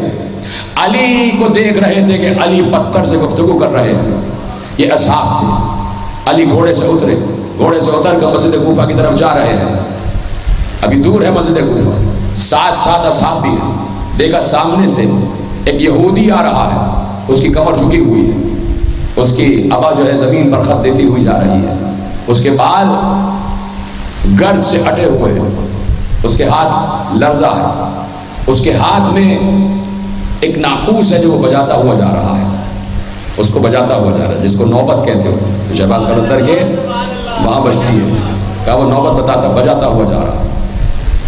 علی کو دیکھ رہے تھے کہ علی پتھر سے گفتگو کر رہے ہیں، یہ اصحاب تھے۔ علی گھوڑے سے اترے، گھوڑے سے اتر کر مسجد کوفہ کی طرف جا رہے ہیں، ابھی دور ہے مسجد کوفہ، ساتھ ساتھ اصحاب بھی ہیں. دیکھا سامنے سے ایک یہودی آ رہا ہے، اس کی کمر جھکی ہوئی ہے، اس کی ابا جو ہے زمین پر خط دیتی ہوئی جا رہی ہے، اس کے بال گرد سے ہٹے ہوئے ہیں، اس کے ہاتھ لرزہ ہے، اس کے ہاتھ میں ایک ناقوس ہے جو وہ بجاتا ہوا جا رہا ہے، اس کو بجاتا ہوا جا رہا ہے، جس کو نوبت کہتے ہو. شہباز قلندر کے وہاں بجتی ہے، کہا وہ نوبت بجاتا ہوا جا رہا ہے.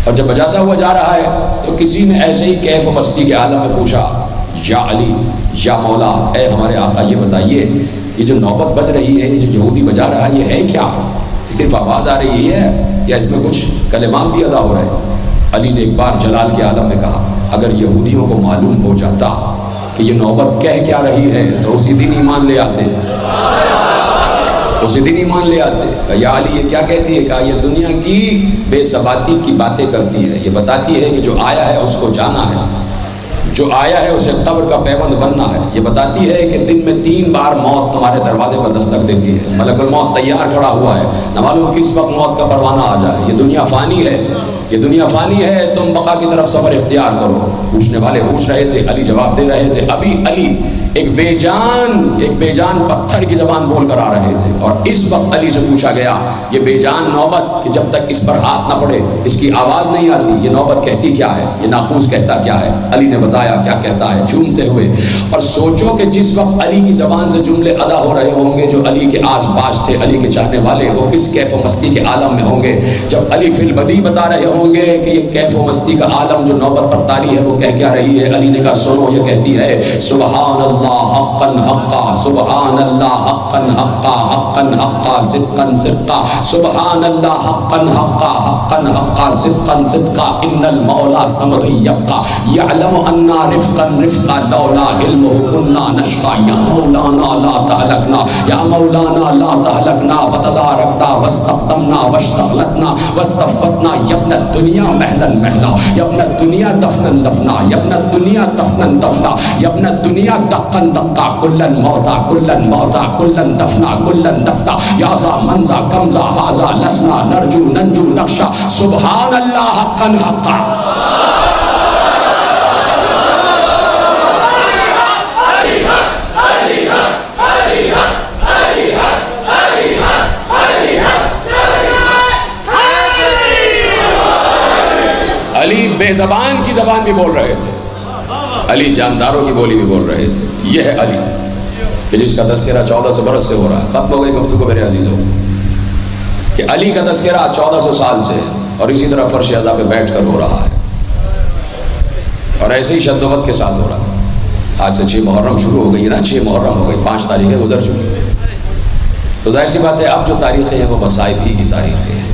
اور جب بجاتا ہوا جا رہا ہے تو کسی نے ایسے ہی کیف و مستی کے عالم میں پوچھا، یا علی یا مولا، اے ہمارے آقا یہ بتائیے یہ جو نوبت بج رہی ہے، یہ جو یہودی بجا رہا ہے، یہ ہے کیا؟ صرف آواز آ رہی ہے یا اس میں کچھ کلمات بھی ادا ہو رہے ہیں؟ علی نے ایک بار جلال کے عالم میں کہا، اگر یہودیوں کو معلوم ہو جاتا کہ یہ نوبت کہہ کیا رہی ہے تو اسی دن ایمان لے آتے، اسی دن ایمان لے آتے. یا علی یہ کیا کہتی ہے؟ کہا یہ دنیا کی بے ثباتی کی باتیں کرتی ہے، یہ بتاتی ہے کہ جو آیا ہے اس کو جانا ہے، جو آیا ہے اسے قبر کا پیوند بننا ہے. یہ بتاتی ہے کہ دن میں 3 بار موت تمہارے دروازے پر دستک دیتی ہے، ملک الموت تیار کھڑا ہوا ہے، نہ معلوم کس وقت موت کا پروانہ آ جائے. یہ دنیا فانی ہے، یہ دنیا فانی ہے، تم بقا کی طرف سفر اختیار کرو. پوچھنے والے پوچھ رہے تھے، علی جواب دے رہے تھے. ابھی علی ایک بے جان پتھر کی زبان بول کر آ رہے تھے، اور اس وقت علی سے پوچھا گیا یہ بے جان نوبت کہ جب تک اس پر ہاتھ نہ پڑے اس کی آواز نہیں آتی، یہ نوبت کہتی کیا ہے، یہ ناقوس کہتا کیا ہے؟ علی نے بتایا کیا کہتا ہے، جھومتے ہوئے. اور سوچو کہ جس وقت علی کی زبان سے جملے ادا ہو رہے ہوں گے جو علی کے آس پاس تھے، علی کے چاہنے والے، وہ کس کیف و مستی کے عالم میں ہوں گے. جب علی فی البدی بتا رہے ہوں گے کہ یہ کیف و مستی کا عالم جو نوبت پر طاری ہے وہ کہہ کیا رہی ہے، علی نے کہا سنو، یہ کہتی ہے سبحان اللہ حقا حقا، سبحان اللہ حقا حقا، حقا حقا، صدقا صدقا، سبحان اللہ حقا حقا، حقا حقا، صدقا صدقا، ان المولا صمد یبقا، یعلم انا رفقا رفقا، لولا علمه كنا نشقا، یا مولانا لا تهلكنا، یا مولانا لا تهلكنا، فتداركنا واستقدمنا واشتغلتنا واستفقتنا، یا ابن الدنیا مهلا مهلا، یا ابن الدنیا دفنا دفنا، یا ابن الدنیا دفنا دفنا، یا ابن الدنیا دقا دقا، کلن موتا کلن موتا، کلن دفنا کلن دفنا، یا ذا منزا کمزا ہاذا لسنا نرجو ننجو نقشا، سبحان اللہ حقا حقا. علی بے زبان کی زبان بھی بول رہے تھے، علی جانداروں کی بولی بھی بول رہے تھے. یہ ہے علی کہ جس کا تذکرہ 1400 برس سے ہو رہا ہے. ختم ہو گئی گفتگو میرے عزیزوں کہ علی کا تذکرہ 1400 سال سے ہے، اور اسی طرح فرش اعضاء پہ بیٹھ کر ہو رہا ہے، اور ایسے ہی شدت کے ساتھ ہو رہا ہے. آج سے 6 محرم شروع ہو گئی نا، 6 محرم ہو گئی، 5 تاریخیں گزر چکی. تو ظاہر سی بات ہے اب جو تاریخیں ہیں وہ مصائب ہی کی تاریخیں ہیں.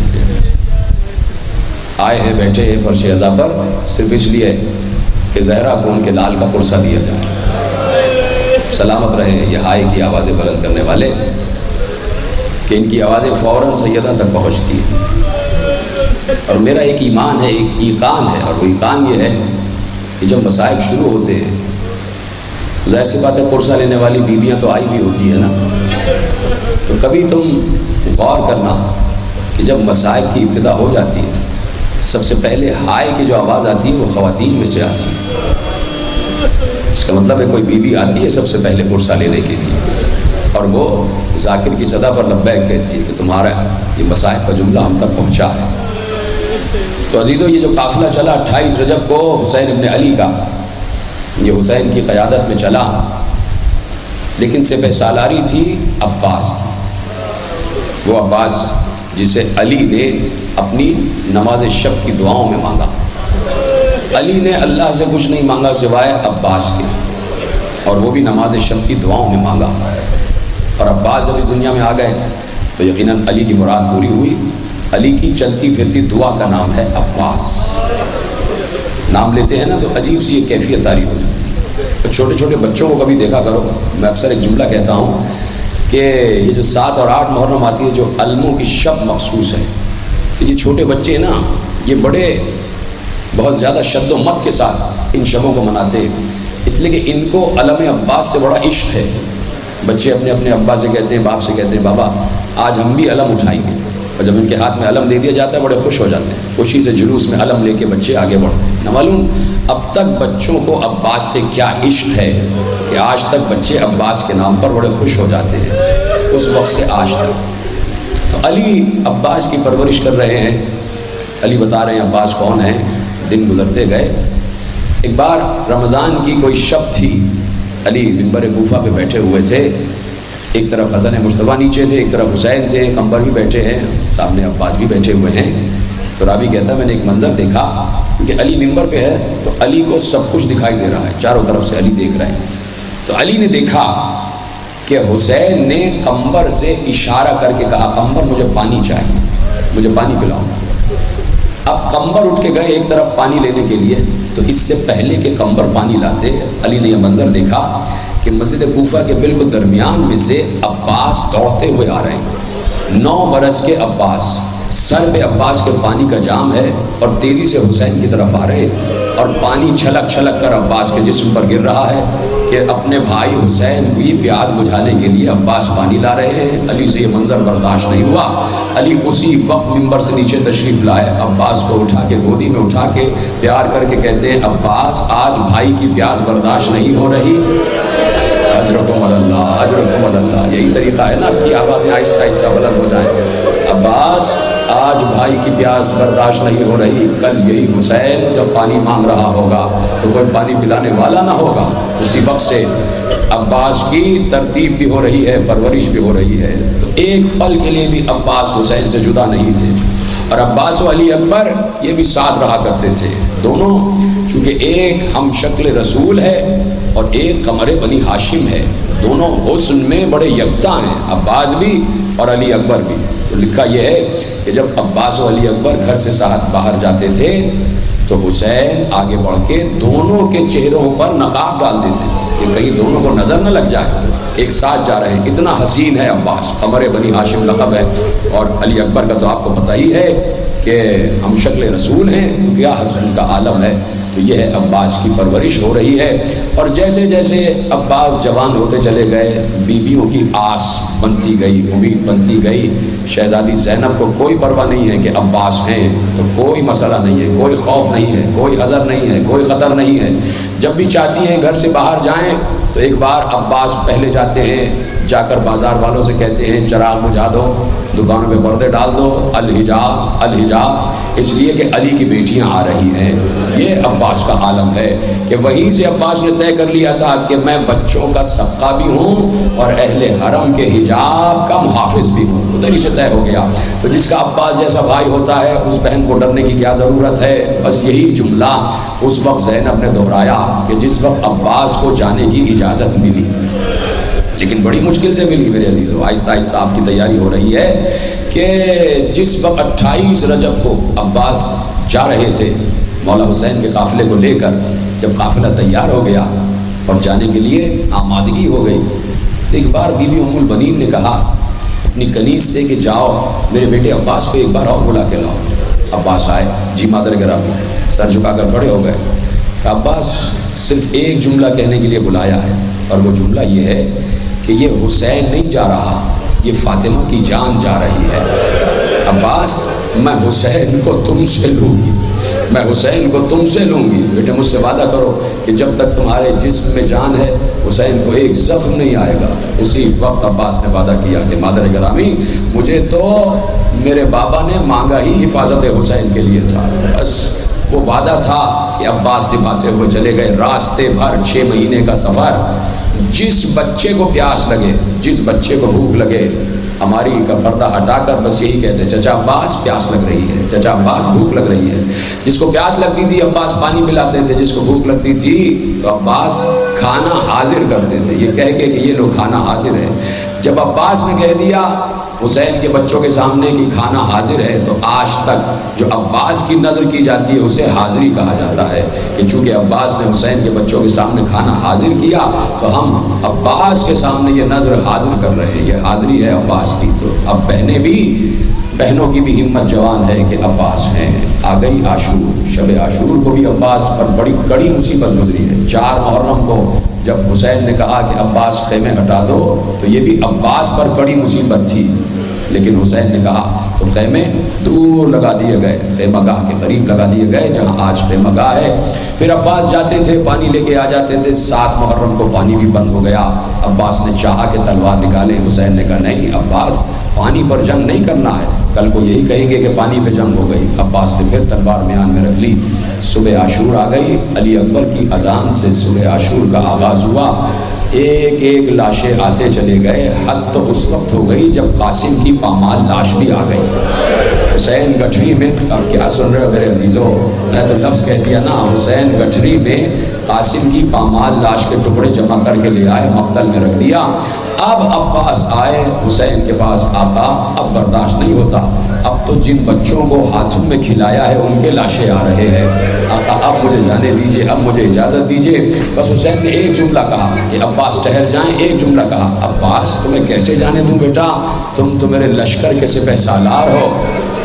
آئے ہیں بیٹھے ہیں فرش اعضاء پر صرف اس لیے کہ زہرا کو ان کے لال کا پرسہ دیا جائے. سلامت رہیں یہ ہائی کی آوازیں بلند کرنے والے کہ ان کی آوازیں فوراً سیدہ تک پہنچتی ہیں. اور میرا ایک ایمان ہے، ایک ایقان ہے، اور وہ ایقان یہ ہے کہ جب مصائب شروع ہوتے ہیں ظاہر سی بات ہے پرسہ لینے والی بیویاں تو آئی بھی ہوتی ہے نا، تو کبھی تم غور کرنا کہ جب مصائب کی ابتدا ہو جاتی ہے سب سے پہلے ہائے کی جو آواز آتی ہے وہ خواتین میں سے آتی ہے. اس کا مطلب ہے کوئی بیوی آتی ہے سب سے پہلے پرسہ لینے کے لیے، اور وہ ذاکر کی صدا پر لبیک کہتی ہے کہ تمہارا یہ مصائب کا جملہ ہم تک پہنچا ہے. تو عزیزو یہ جو قافلہ چلا 28 رجب کو حسین ابن علی کا، یہ حسین کی قیادت میں چلا، لیکن سپہ سالاری تھی عباس کی. وہ عباس جسے علی نے اپنی نماز شب کی دعاؤں میں مانگا. علی نے اللہ سے کچھ نہیں مانگا سوائے عباس کے، اور وہ بھی نماز شب کی دعاؤں میں مانگا. اور عباس جب اس دنیا میں آ گئے تو یقیناً علی کی مراد پوری ہوئی. علی کی چلتی پھرتی دعا کا نام ہے عباس. نام لیتے ہیں نا تو عجیب سی یہ کیفیت طاری ہو جاتی ہے. تو چھوٹے چھوٹے بچوں کو کبھی دیکھا کرو، میں اکثر ایک جملہ کہتا ہوں کہ یہ جو 7 اور 8 محرم آتی ہے جو علموں کی شب مخصوص ہے، کہ یہ چھوٹے بچے نا یہ بڑے بہت زیادہ شد و مت کے ساتھ ان شبوں کو مناتے ہیں، اس لیے کہ ان کو علم عباس سے بڑا عشق ہے. بچے اپنے اپنے ابا سے کہتے ہیں، باپ سے کہتے ہیں بابا آج ہم بھی علم اٹھائیں گے. اور جب ان کے ہاتھ میں علم دے دیا جاتا ہے بڑے خوش ہو جاتے ہیں، خوشی سے جلوس میں علم لے کے بچے آگے بڑھتے ہیں۔ نہ معلوم اب تک بچوں کو عباس سے کیا عشق ہے کہ آج تک بچے عباس کے نام پر بڑے خوش ہو جاتے ہیں، اس وقت سے آج تک۔ تو علی عباس کی پرورش کر رہے ہیں، علی بتا رہے ہیں عباس کون ہیں۔ دن گزرتے گئے، ایک بار رمضان کی کوئی شب تھی، علی منبر کوفہ پہ بیٹھے ہوئے تھے، ایک طرف حسن مجتبیٰ نیچے تھے، ایک طرف حسین تھے، قمر بھی بیٹھے ہیں، سامنے عباس بھی بیٹھے ہوئے ہیں۔ تو راوی کہتا ہے میں نے ایک منظر دیکھا، کیونکہ علی منبر پہ ہے تو علی کو سب کچھ دکھائی دے رہا ہے، چاروں طرف سے علی دیکھ رہے ہیں۔ تو علی نے دیکھا کہ حسین نے قمر سے اشارہ کر کے کہا قمر مجھے پانی چاہیے، مجھے پانی پلاؤ۔ اب قمر اٹھ کے گئے ایک طرف پانی لینے کے لیے، تو اس سے پہلے کہ قمر پانی لاتے علی نے یہ منظر دیکھا کہ مسجد کوفہ کے بالکل درمیان میں سے عباس دوڑتے ہوئے آ رہے ہیں۔ 9 برس کے عباس، سر پہ عباس کے پانی کا جام ہے اور تیزی سے حسین کی طرف آ رہے، اور پانی چھلک چھلک کر عباس کے جسم پر گر رہا ہے کہ اپنے بھائی حسین ہوئی پیاس بجھانے کے لیے عباس پانی لا رہے ہیں۔ علی سے یہ منظر برداشت نہیں ہوا، علی اسی وقت منبر سے نیچے تشریف لائے، عباس کو اٹھا کے گودی میں اٹھا کے پیار کر کے کہتے ہیں عباس آج بھائی کی پیاس برداشت نہیں ہو رہی، اجرکم اللہ، اجرکم اللہ۔ یہی طریقہ ہے نا کہ آوازیں آہستہ آہستہ بلند ہو جائیں۔ عباس آج بھائی کی پیاس برداشت نہیں ہو رہی، کل یہی حسین جب پانی مانگ رہا ہوگا تو کوئی پانی پلانے والا نہ ہوگا۔ اسی وقت سے عباس کی ترتیب بھی ہو رہی ہے، پرورش بھی ہو رہی ہے۔ تو ایک پل کے لیے بھی عباس حسین سے جدا نہیں تھے، اور عباس و علی اکبر یہ بھی ساتھ رہا کرتے تھے۔ دونوں چونکہ ایک ہم شکل رسول ہے اور ایک قمر بنی ہاشم ہے، دونوں حسن میں بڑے یکتا ہیں، عباس بھی اور علی اکبر بھی۔ تو لکھا یہ ہے کہ جب عباس و علی اکبر گھر سے ساتھ باہر جاتے تھے تو حسین آگے بڑھ کے دونوں کے چہروں پر نقاب ڈال دیتے تھے کہ کہیں دونوں کو نظر نہ لگ جائے، ایک ساتھ جا رہے ہیں۔ اتنا حسین ہے عباس، قمر بنی ہاشم لقب ہے، اور علی اکبر کا تو آپ کو پتہ ہی ہے کہ ہم شکل رسول ہیں، تو کیا حسن کا عالم ہے۔ تو یہ ہے عباس کی پرورش ہو رہی ہے، اور جیسے جیسے عباس جوان ہوتے چلے گئے بیویوں کی آس بنتی گئی، امید بنتی گئی۔ شہزادی زینب کو کوئی پرواہ نہیں ہے کہ عباس ہیں تو کوئی مسئلہ نہیں ہے، کوئی خوف نہیں ہے، کوئی حذر نہیں ہے، کوئی خطر نہیں ہے۔ جب بھی چاہتی ہیں گھر سے باہر جائیں تو ایک بار عباس پہلے جاتے ہیں، جا کر بازار والوں سے کہتے ہیں چراغ بجھا دو، دکانوں پہ پردے ڈال دو، الحجاب الحجاب، اس لیے کہ علی کی بیٹیاں آ رہی ہیں۔ یہ عباس کا عالم ہے کہ وہیں سے عباس نے طے کر لیا تھا کہ میں بچوں کا سبقہ بھی ہوں اور اہل حرم کے حجاب کا محافظ بھی ہوں، ادھر ہی سے طے ہو گیا۔ تو جس کا عباس جیسا بھائی ہوتا ہے اس بہن کو ڈرنے کی کیا ضرورت ہے۔ بس یہی جملہ اس وقت زینب نے دہرایا کہ جس وقت عباس کو جانے کی اجازت ملی، لیکن بڑی مشکل سے ملی میرے عزیزو۔ آہستہ آہستہ آپ کی تیاری ہو رہی ہے کہ جس وقت 28 رجب کو عباس جا رہے تھے مولا حسین کے قافلے کو لے کر، جب قافلہ تیار ہو گیا اور جانے کے لیے آمادگی ہو گئی تو ایک بار بی بی ام البنین نے کہا اپنی کنیز سے کہ جاؤ میرے بیٹے عباس کو ایک بار اور بلا کے لاؤ۔ عباس آئے، جی مادر گرامی، سر جھکا کر کھڑے ہو گئے کہ عباس صرف ایک جملہ کہنے کے لیے بلایا ہے، اور وہ جملہ یہ ہے کہ یہ حسین نہیں جا رہا، یہ فاطمہ کی جان جا رہی ہے۔ عباس میں حسین کو تم سے لوں گی، میں حسین کو تم سے لوں گی، بیٹے مجھ سے وعدہ کرو کہ جب تک تمہارے جسم میں جان ہے حسین کو ایک زخم نہیں آئے گا۔ اسی وقت عباس نے وعدہ کیا کہ مادر گرامی مجھے تو میرے بابا نے مانگا ہی حفاظت حسین کے لیے تھا، بس وہ وعدہ تھا کہ عباس نبھاتے ہوئے چلے گئے۔ راستے بھر 6 مہینے کا سفر، جس بچے کو پیاس لگے، جس بچے کو بھوک لگے، ہماری کا پردہ ہٹا کر بس یہی کہتے چچا عباس پیاس لگ رہی ہے، چچا عباس بھوک لگ رہی ہے۔ جس کو پیاس لگتی تھی عباس پانی پلاتے تھے، جس کو بھوک لگتی تھی تو عباس کھانا حاضر کرتے تھے، یہ کہہ کے کہ یہ لوگ کھانا حاضر ہے۔ جب عباس نے کہہ دیا حسین کے بچوں کے سامنے کہ کھانا حاضر ہے، تو آج تک جو عباس کی نظر کی جاتی ہے اسے حاضری کہا جاتا ہے کہ چونکہ عباس نے حسین کے بچوں کے سامنے کھانا حاضر کیا تو ہم عباس کے سامنے یہ نظر حاضر کر رہے ہیں، یہ حاضری ہے عباس کی۔ تو اب بہنوں کی بھی ہمت جوان ہے کہ عباس ہیں۔ آ گئی عاشور، شب عاشور کو بھی عباس پر بڑی کڑی مصیبت گزری ہے۔ 4 محرم کو جب حسین نے کہا کہ عباس خیمے ہٹا دو تو یہ بھی عباس پر کڑی مصیبت تھی، لیکن حسین نے کہا تو خیمے دور لگا دیے گئے، خیمہ گاہ کے قریب لگا دیے گئے جہاں آج خیمہ گاہ ہے۔ پھر عباس جاتے تھے، پانی لے کے آ جاتے تھے۔ 7 محرم کو پانی بھی بند ہو گیا۔ عباس نے چاہا کہ تلوار نکالے، حسین نے کہا نہیں عباس، پانی پر جنگ نہیں کرنا ہے، کل کو یہی کہیں گے کہ پانی پہ جنگ ہو گئی۔ عباس نے پھر تلوار میان میں رکھ لی۔ صبح عاشور آ گئی، علی اکبر کی اذان سے صبح عاشور کا آغاز ہوا۔ ایک ایک لاشیں آتے چلے گئے، حد تو اس وقت ہو گئی جب قاسم کی پامال لاش بھی آ گئی۔ حسین گٹھری میں، اب کیا سن رہے ہو میرے عزیزو، میں تو لفظ کہہ دیا نا، حسین گٹھری میں قاسم کی پامال لاش کے ٹکڑے جمع کر کے لے آئے، مقتل میں رکھ دیا۔ اب عباس آئے حسین کے پاس، آقا اب برداشت نہیں ہوتا، اب تو جن بچوں کو ہاتھوں میں کھلایا ہے ان کے لاشیں آ رہے ہیں، آقا اب مجھے جانے دیجئے، اب مجھے اجازت دیجئے۔ بس حسین نے ایک جملہ کہا کہ عباس ٹھہر جائیں، ایک جملہ کہا، عباس تمہیں کیسے جانے دوں بیٹا، تم تو میرے لشکر کے سپہ سالار ہو۔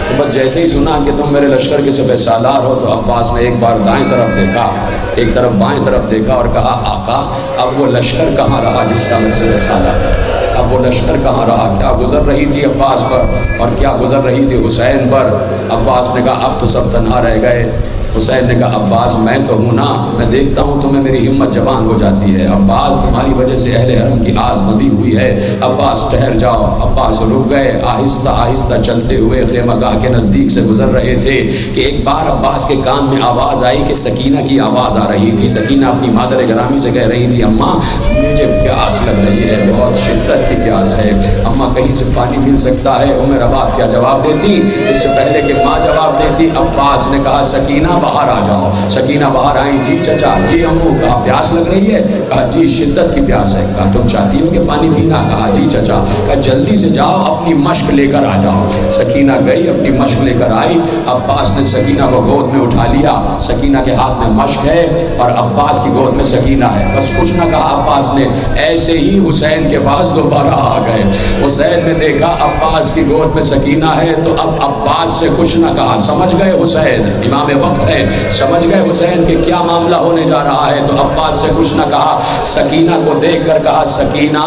تو بس جیسے ہی سنا کہ تم میرے لشکر کے سپہ سالار ہو تو عباس نے ایک بار دائیں طرف دیکھا، ایک طرف بائیں طرف دیکھا اور کہا آقا اب وہ لشکر کہاں رہا جس کا میں سپہ سالار، اب وہ لشکر کہاں رہا، کیا گزر رہی تھی عباس پر اور کیا گزر رہی تھی حسین پر۔ عباس نے کہا اب تو سب تنہا رہ گئے۔ حسین نے کہا عباس میں تو ہوں نا، میں دیکھتا ہوں تمہیں میری ہمت جوان ہو جاتی ہے، عباس تمہاری وجہ سے اہل حرم کی آس بندھی ہوئی ہے، عباس ٹھہر جاؤ۔ عباس رک گئے، آہستہ آہستہ چلتے ہوئے خیمہ گاہ کے نزدیک سے گزر رہے تھے کہ ایک بار عباس کے کان میں آواز آئی کہ سکینہ کی آواز آ رہی تھی۔ سکینہ اپنی مادر گرامی سے کہہ رہی تھی اماں مجھے پیاس لگ رہی ہے، بہت شدت کی پیاس ہے، اماں کہیں سے پانی مل سکتا ہے؟ عمر عباس کیا جواب دیتی؟ اس سے پہلے کہ ماں جواب دیتی عباس نے کہا سکینہ باہر آ جاؤ۔ سکینہ باہر آئیں، جی چچا، جی امو، کہا پیاس لگ رہی ہے؟ کہا جی شدت کی پیاس ہے۔ کہا تم چاہتی ہو کہ پانی پینا؟ کہا جی چچا۔ کہا جلدی سے جاؤ اپنی مشق لے کر آ جاؤ۔ سکینہ گئی، اپنی مشق لے کر آئی۔ عباس نے سکینہ کو گود میں اٹھا لیا، سکینہ کے ہاتھ میں مشق ہے اور عباس کی گود میں سکینہ ہے۔ بس کچھ نہ کہا عباس نے، ایسے ہی حسین کے پاس دوبارہ آ گئے۔ حسین نے دیکھا عباس کی گود میں سکینہ ہے تو اب عباس سے کچھ نہ کہا، سمجھ گئے حسین، امام وقت ہے، سمجھ گئے حسین کہ کیا معاملہ ہونے جا رہا ہے، تو عباس سے کچھ نہ کہا۔ سکینہ کو دیکھ کر کہا سکینہ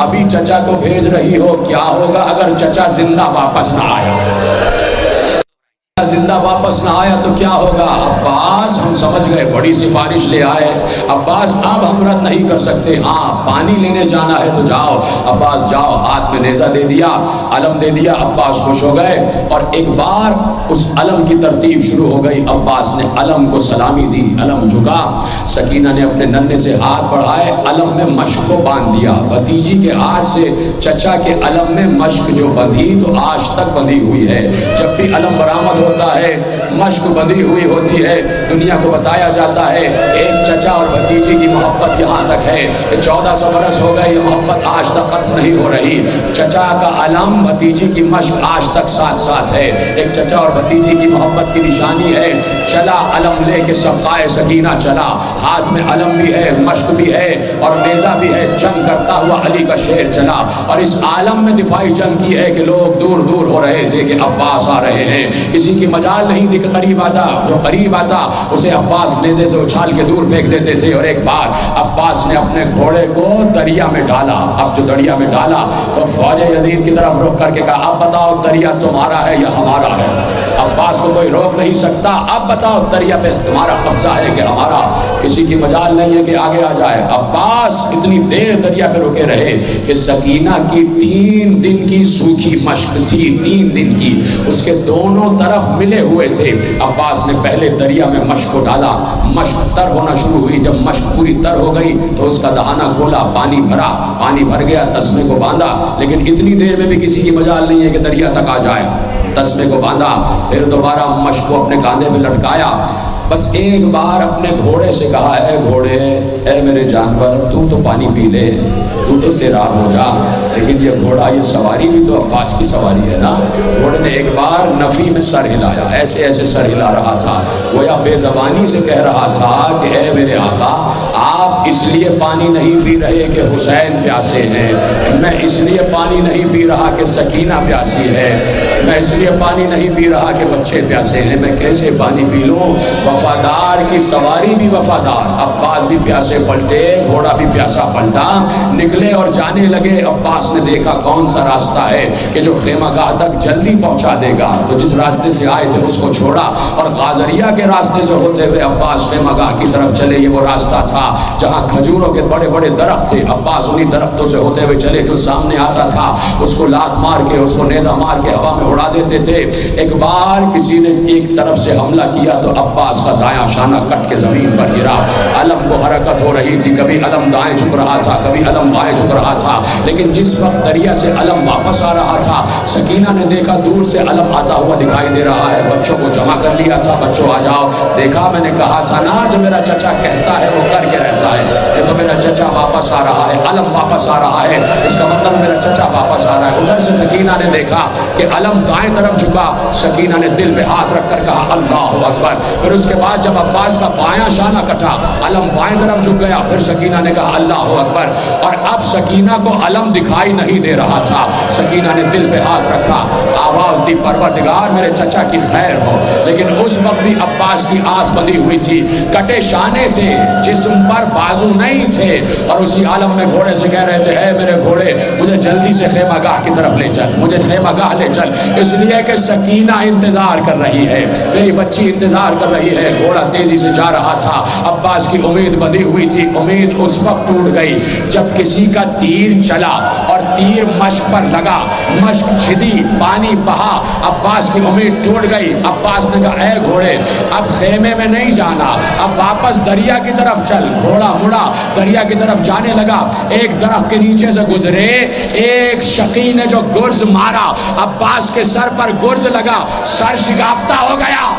ابھی چچا کو بھیج رہی ہو، کیا ہوگا اگر چچا زندہ واپس نہ آیا؟ زندہ واپس نہ آیا تو کیا ہوگا؟ عباس ہم سمجھ گئے، بڑی سفارش لے آئے، عباس اب ہم رد نہیں کر سکتے، ہاں پانی لینے جانا ہے تو جاؤ۔ عباس جاؤ، ہاتھ میں نیزہ دے دیا، علم دے دیا، عباس خوش ہو گئے اور ایک بار اس علم کی ترتیب شروع ہو گئی۔ عباس نے علم کو سلامی دی، علم جھکا، سکینہ نے اپنے ننھے سے ہاتھ بڑھائے، علم میں مشق کو باندھ دیا۔ بھتیجی کے ہاتھ سے چچا کے علم میں مشق جو بندھی تو آج تک بندھی ہوئی ہے، جب بھی علم برآمد ہوتا ہے مشق بندھی ہوئی ہوتی ہے، دنیا کو بتایا جاتا ہے ایک چچا اور بھتیجی کی محبت یہاں تک ہے کہ 1400 برس ہو گئے، یہ محبت آج تک ختم نہیں ہو رہی۔ چچا کا علم، بھتیجی کی مشق آج تک ساتھ ساتھ ہے، ایک چچا اور بھتیجی کی محبت کی نشانی ہے۔ چلا علم لے کے صفائے سکینہ چلا، ہاتھ میں علم بھی ہے، مشق بھی ہے اور نیزہ بھی ہے، جنگ کرتا ہوا علی کا شیر چلا اور اس عالم میں دفاعی جنگ کی ہے کہ لوگ دور دور ہو رہے تھے کہ عباس آ رہے ہیں، کسی کی مجال نہیں تھی کہ قریب آتا، جو قریب آتا اسے عباس نیزے سے اچھال کے دور پھینک دیتے تھے۔ اور ایک بار عباس نے اپنے گھوڑے کو دریا میں ڈالا، اب جو دریا میں ڈالا تو فوج یزید کی طرف رخ کر کے کہا اب بتاؤ دریا تمہارا ہے یا ہمارا ہے؟ عباس کو کوئی روک نہیں سکتا، اب بتاؤ دریا پہ تمہارا قبضہ ہے کہ ہمارا؟ کسی کی مجال نہیں ہے کہ آگے آ جائے۔ عباس اتنی دیر دریا پہ رکے رہے کہ سکینہ کی 3 دن کی سوکھی مشق تھی، 3 دن کی، اس کے دونوں طرف ملے ہوئے تھے۔ عباس نے پہلے دریا میں مشق کو ڈالا، مشق تر ہونا شروع ہوئی، جب مشق پوری تر ہو گئی تو اس کا دہانہ کھولا، پانی بھرا، پانی بھر گیا، تسمے کو باندھا، لیکن اتنی دیر میں بھی کسی کی مجال نہیں ہے کہ دریا تک آ جائے۔ تسمے کو باندھا، پھر دوبارہ مشق کو اپنے کاندھے پہ لٹکایا، بس ایک بار اپنے گھوڑے سے کہا اے گھوڑے، اے میرے جانور، تو پانی پی لے، تو سیراب ہو جا۔ لیکن یہ گھوڑا، یہ سواری بھی تو عباس کی سواری ہے نا۔ گھوڑے نے ایک بار نفی میں سر ہلایا، ایسے ایسے سر ہلا رہا تھا، گویا بے زبانی سے کہہ رہا تھا کہ اے میرے آقا، آپ اس لیے پانی نہیں پی رہے کہ حسین پیاسے ہیں، میں اس لیے پانی نہیں پی رہا کہ سکینہ پیاسی ہے، میں اس لیے پانی نہیں پی رہا کہ بچے پیاسے ہیں، میں کیسے پانی پی لوں؟ وفادار کی سواری بھی وفادار، عباس بھی پیاسے پلٹے، گھوڑا بھی پیاسا پلٹا، نکلے اور جانے لگے۔ عباس نے دیکھا کون سا راستہ ہے کہ جو خیمہ گاہ تک جلدی پہنچا دے گا، تو جس راستے سے آئے تھے اس کو چھوڑا اور غازریہ کے راستے سے ہوتے ہوئے عباس خیمہ گاہ کی طرف چلے۔ یہ وہ راستہ تھا جہاں کھجوروں کے بڑے بڑے درخت تھے، عباس انہی درختوں سے ہوتے ہوئے چلے، جو سامنے آتا تھا اس کو لات مار کے، اس کو نیزہ مار کے ہوا میں اڑا دیتے تھے۔ ایک بار کسی نے ایک طرف سے حملہ کیا تو عباس کا دایاں شانہ کٹ کے زمین پر گرا۔ علم کو حرکت ہو رہی تھی، کبھی علم دائیں جھک رہا تھا، کبھی علم بائیں جھک رہا تھا، لیکن جس وقت دریا سے علم واپس آ رہا تھا، سکینہ نے دیکھا دور سے علم آتا ہوا دکھائی دے رہا ہے۔ بچوں کو جمع کر لیا تھا، بچوں آ جاؤ، دیکھا میں نے کہا تھا نا جو میرا چچا کہتا ہے وہ کر کے رہتا ہے، یہ تو میرا چچا واپس آ رہا ہے، علم واپس آ رہا ہے، اس کا مطلب میرا چچا واپس آ رہا ہے۔ ادھر سے سکینہ نے دیکھا کہ علم دائیں طرف جھکا، سکینہ نے دل پہ ہاتھ رکھ کر کہا اللہ اکبر۔ پھر اس کے بعد جب عباس کا بایاں شانہ کٹا، علم بائیں طرف جھک گیا، پھر سکینہ نے کہا اللہ اکبر۔ اور اب سکینہ کو علم دکھائی نہیں دے رہا تھا، سکینہ نے دل پہ ہاتھ رکھا، آواز دی پروردگار میرے چچا کی خیر ہو۔ لیکن اس وقت بھی عباس کی آس بندھی ہوئی تھی، کٹے شانے تھے، جسم پر بازو نہیں تھے، اور اسی عالم میں گھوڑے سے کہہ رہے تھے اے میرے گھوڑے مجھے جلدی سے خیمہ گاہ کی طرف لے چل، مجھے خیمہ گاہ لے چل، اس لیے کہ سکینہ انتظار کر رہی ہے، میری بچی انتظار کر رہی ہے۔ گھوڑا تیزی سے جا رہا تھا، عباس کی امید بندھی ہوئی تھی، امید اس وقت ٹوٹ گئی جب کسی کا تیر چلا اور تیر مشک پر لگا، مشک چھدی، پانی بہا، عباس کی امید ٹوٹ گئی۔ عباس نے کہا اے گھوڑے اب خیمے میں نہیں جانا، اب واپس دریا کی طرف چل۔ گھوڑا مڑا، دریا کی طرف جانے لگا، ایک درخت کے نیچے سے گزرے، ایک شقی نے جو گرز مارا، عباس کے سر پر گرز لگا، سر شگافتہ ہو گیا،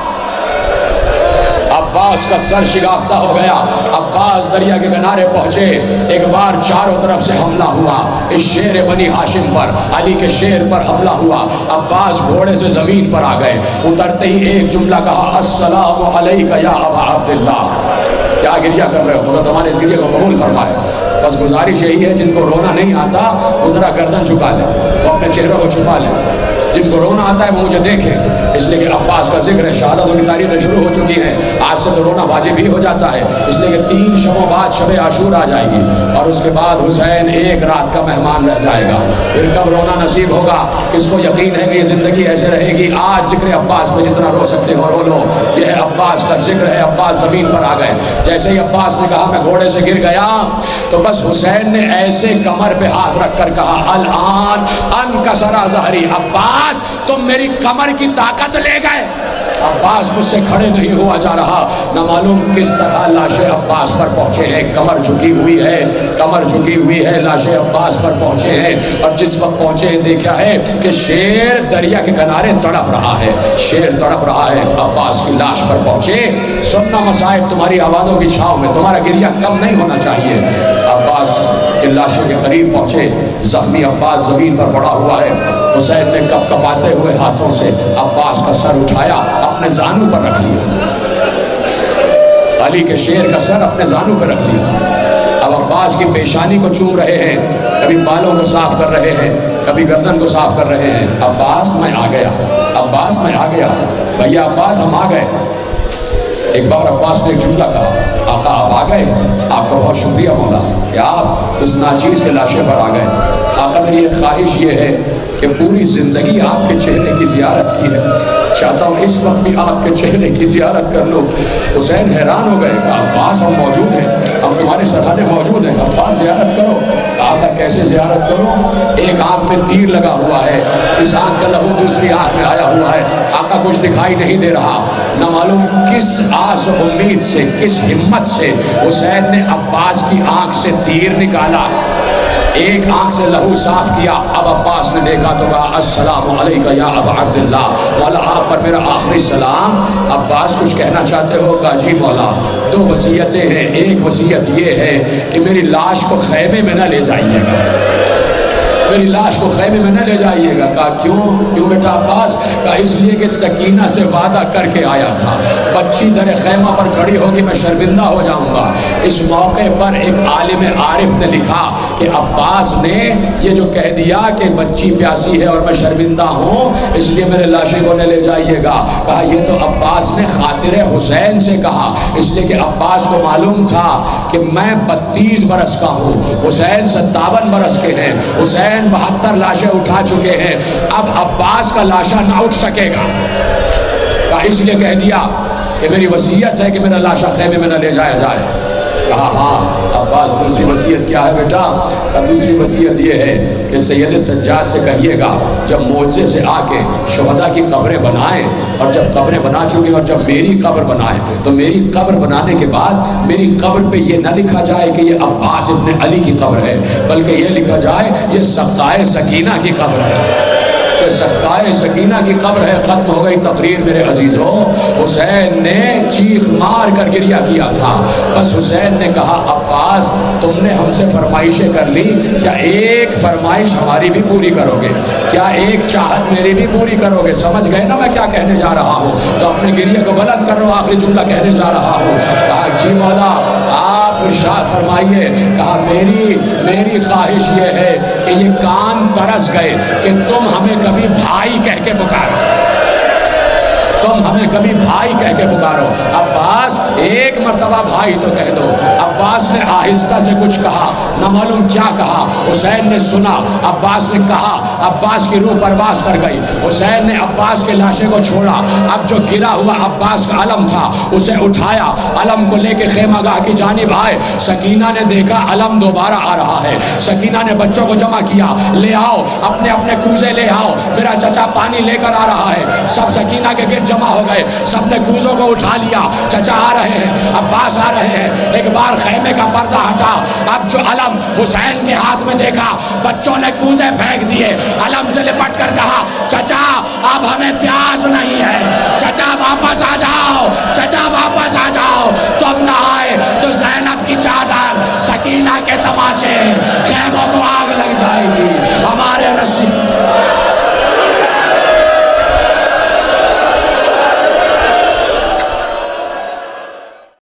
عباس کا سر شگافتہ ہو گیا۔ عباس دریا کے کنارے پہنچے، ایک بار چاروں طرف سے حملہ ہوا، اس شیر بنی ہاشم پر، علی کے شیر پر حملہ ہوا۔ عباس گھوڑے سے زمین پر آ گئے، اترتے ہی ایک جملہ کہا السلام علیک یا ابا عبداللہ۔ کیا گریہ کر رہے ہو؟ خدا تمہارے اس گریہ کو قبول فرمائے۔ بس گزارش یہی ہے جن کو رونا نہیں آتا وہ ذرا گردن جھکا لیں، وہ اپنے چہروں کو چھپا لیں، جن کو رونا آتا ہے وہ مجھے دیکھیں، اس لیے کہ عباس کا ذکر ہے، شہادتوں کی تاریخیں شروع ہو چکی ہیں، آج سے تو رونا واجب ہی ہو جاتا ہے، اس لیے کہ 3 شبوں بعد شب عاشور آ جائے گی اور اس کے بعد حسین ایک رات کا مہمان رہ جائے گا، پھر کب رونا نصیب ہوگا؟ کس کو یقین ہے کہ یہ زندگی ایسے رہے گی؟ آج ذکر عباس میں جتنا رو سکتے ہو رو لو، یہ ہے عباس کا ذکر ہے۔ عباس زمین پر آ گئے، جیسے ہی عباس نے کہا میں گھوڑے سے گر گیا تو بس حسین نے ایسے کمر پہ ہاتھ رکھ کر کہا الان انکسر ظہری، عباس تم میری کمر کی طاقت لے گئے۔ عباس مجھ سے کھڑے نہیں ہوا جا رہا، نہ معلوم کس طرح لاشیں عباس پر پہنچے ہیں، کمر جھکی ہوئی ہے، کمر جھکی ہوئی ہے، لاشیں عباس پر پہنچے ہیں، اور جس وقت پہنچے ہیں دیکھا ہے کہ شیر دریا کے کنارے تڑپ رہا ہے، شیر تڑپ رہا ہے، عباس کی لاش پر پہنچے۔ سننا مصائب تمہاری آوازوں کی چھاؤں میں، تمہارا گریہ کم نہیں ہونا چاہیے۔ عباس کی لاشوں کے قریب پہنچے، زخمی عباس زمین پر پڑا ہوا ہے، حسین نے کپ کپاتے ہوئے ہاتھوں سے عباس کا سر اٹھایا، اپنے زانوں پر رکھ لیا، علی کے شیر کا سر اپنے زانوں پر رکھ لیا۔ اب عباس کی پیشانی کو چوم رہے ہیں، کبھی بالوں کو صاف کر رہے ہیں، کبھی گردن کو صاف کر رہے ہیں۔ عباس میں آ گیا، عباس میں آ گیا، بھیا عباس ہم آ گئے۔ ایک بار عباس نے ایک جملہ کہا آقا آپ آ گئے، آپ کا بہت شکریہ مولا کہ آپ اس ناچیز کے لاشے پر آ گئے۔ آقا میری ایک خواہش یہ ہے کہ پوری زندگی آپ کے چہرے کی زیارت کی ہے، چاہتا ہوں اس وقت بھی آپ کے چہرے کی زیارت کر لو۔ حسین حیران ہو گئے کہ عباس ہم موجود ہیں، ہم تمہارے سرحانے موجود ہیں، عباس زیارت کرو۔ آقا کیسے زیارت کرو؟ ایک آنکھ میں تیر لگا ہوا ہے، اس آنکھ کا لہو دوسری آنکھ میں آیا ہوا ہے، آقا کچھ دکھائی نہیں دے رہا۔ نہ معلوم کس آس و امید سے، کس ہمت سے حسین نے عباس کی آنکھ سے تیر نکالا، ایک آنکھ سے لہو صاف کیا۔ اب عباس نے دیکھا تو کہا السلام علیک یا ابا عبداللہ، مولا آپ پر میرا آخری سلام۔ عباس کچھ کہنا چاہتے ہو؟ کہا جی مولا 2 وصیتیں ہیں، ایک وصیت یہ ہے کہ میری لاش کو خیمے میں نہ لے جائیے گا، میری لاش کو خیمے میں نہ لے جائیے گا۔ کہا کیوں بیٹا عباس؟ کہا اس لیے کہ سکینہ سے وعدہ کر کے آیا تھا، بچی در خیمہ پر کھڑی ہوگی میں شرمندہ ہو جاؤں گا۔ اس موقع پر ایک عالم عارف نے لکھا کہ عباس نے یہ جو کہہ دیا کہ بچی پیاسی ہے اور میں شرمندہ ہوں اس لیے میرے لاشے کو نہ لے جائیے گا، کہا یہ تو عباس نے خاطر حسین سے کہا، اس لیے کہ عباس کو معلوم تھا کہ میں 32 برس کا ہوں، حسین 57 برس کے ہیں، حسین 72 لاشیں اٹھا چکے ہیں، اب عباس کا لاشا نہ اٹھ سکے گا۔ کہا اس لیے کہہ دیا کہ میری وصیت ہے کہ میرا لاشا خیمے میں نہ لے جایا جائے۔ کہا ہاں عباس دوسری وصیت کیا ہے بیٹا؟ دوسری وصیت یہ ہے کہ سید سجاد سے کہیے گا جب معجزے سے آ کے شہداء کی قبریں بنائیں اور جب قبریں بنا چکے اور جب میری قبر بنائیں تو میری قبر بنانے کے بعد میری قبر پہ یہ نہ لکھا جائے کہ یہ عباس ابن علی کی قبر ہے، بلکہ یہ لکھا جائے یہ سقائے سکینہ کی قبر ہے، کہ سقائے سکینہ کی قبر ہے۔ ختم ہو گئی تقریر میرے عزیزوں۔ حسین نے چیخ مار کر گریہ کیا تھا، بس حسین نے کہا عباس تم نے ہم سے فرمائشیں کر لی، کیا ایک فرمائش ہماری بھی پوری کرو گے؟ کیا ایک چاہت میری بھی پوری کرو گے؟ سمجھ گئے نا میں کیا کہنے جا رہا ہوں؟ تو اپنے گریہ کو بلند کرو، آخری جملہ کہنے جا رہا ہوں۔ کہا جی مولا آپ ارشاد فرمائیے۔ کہا میری خواہش یہ ہے کہ یہ کان ترس گئے کہ تم ہمیں کبھی بھائی کہہ کے پکارو، تم ہمیں کبھی بھائی کہہ کے پکارو۔ عباس ایک مرتبہ بھائی تو کہہ دو۔ عباس نے آہستہ سے کچھ کہا، نہ معلوم کیا کہا، حسین نے سنا، عباس نے کہا، عباس کی روح پرواز کر گئی۔ حسین نے عباس کے لاشے کو چھوڑا، اب جو گرا ہوا عباس کا علم تھا اسے اٹھایا، علم کو لے کے خیمہ گاہ کی جانب آئے۔ سکینہ نے دیکھا علم دوبارہ آ رہا ہے، سکینہ نے بچوں کو جمع کیا، لے آؤ اپنے اپنے کوزے لے آؤ، میرا چچا پانی لے کر آ رہا ہے۔ سب سکینہ کے گرد جمع ہو گئے، سب نے کوزوں کو اٹھا لیا، چچا آ رہے ہیں، عباس آ رہے ہیں۔ ایک بار خیمے کا پردہ ہٹا، اب جو علم حسین کے ہاتھ میں دیکھا، بچوں نے کوزے پھینک دیے، علم سے لپٹ کر کہا چچا اب ہمیں پیاس نہیں ہے، چچا واپس آ جاؤ، چچا واپس آ جاؤ۔ تم نہ آئے تو زینب کی چادر، سکینہ کے تماچے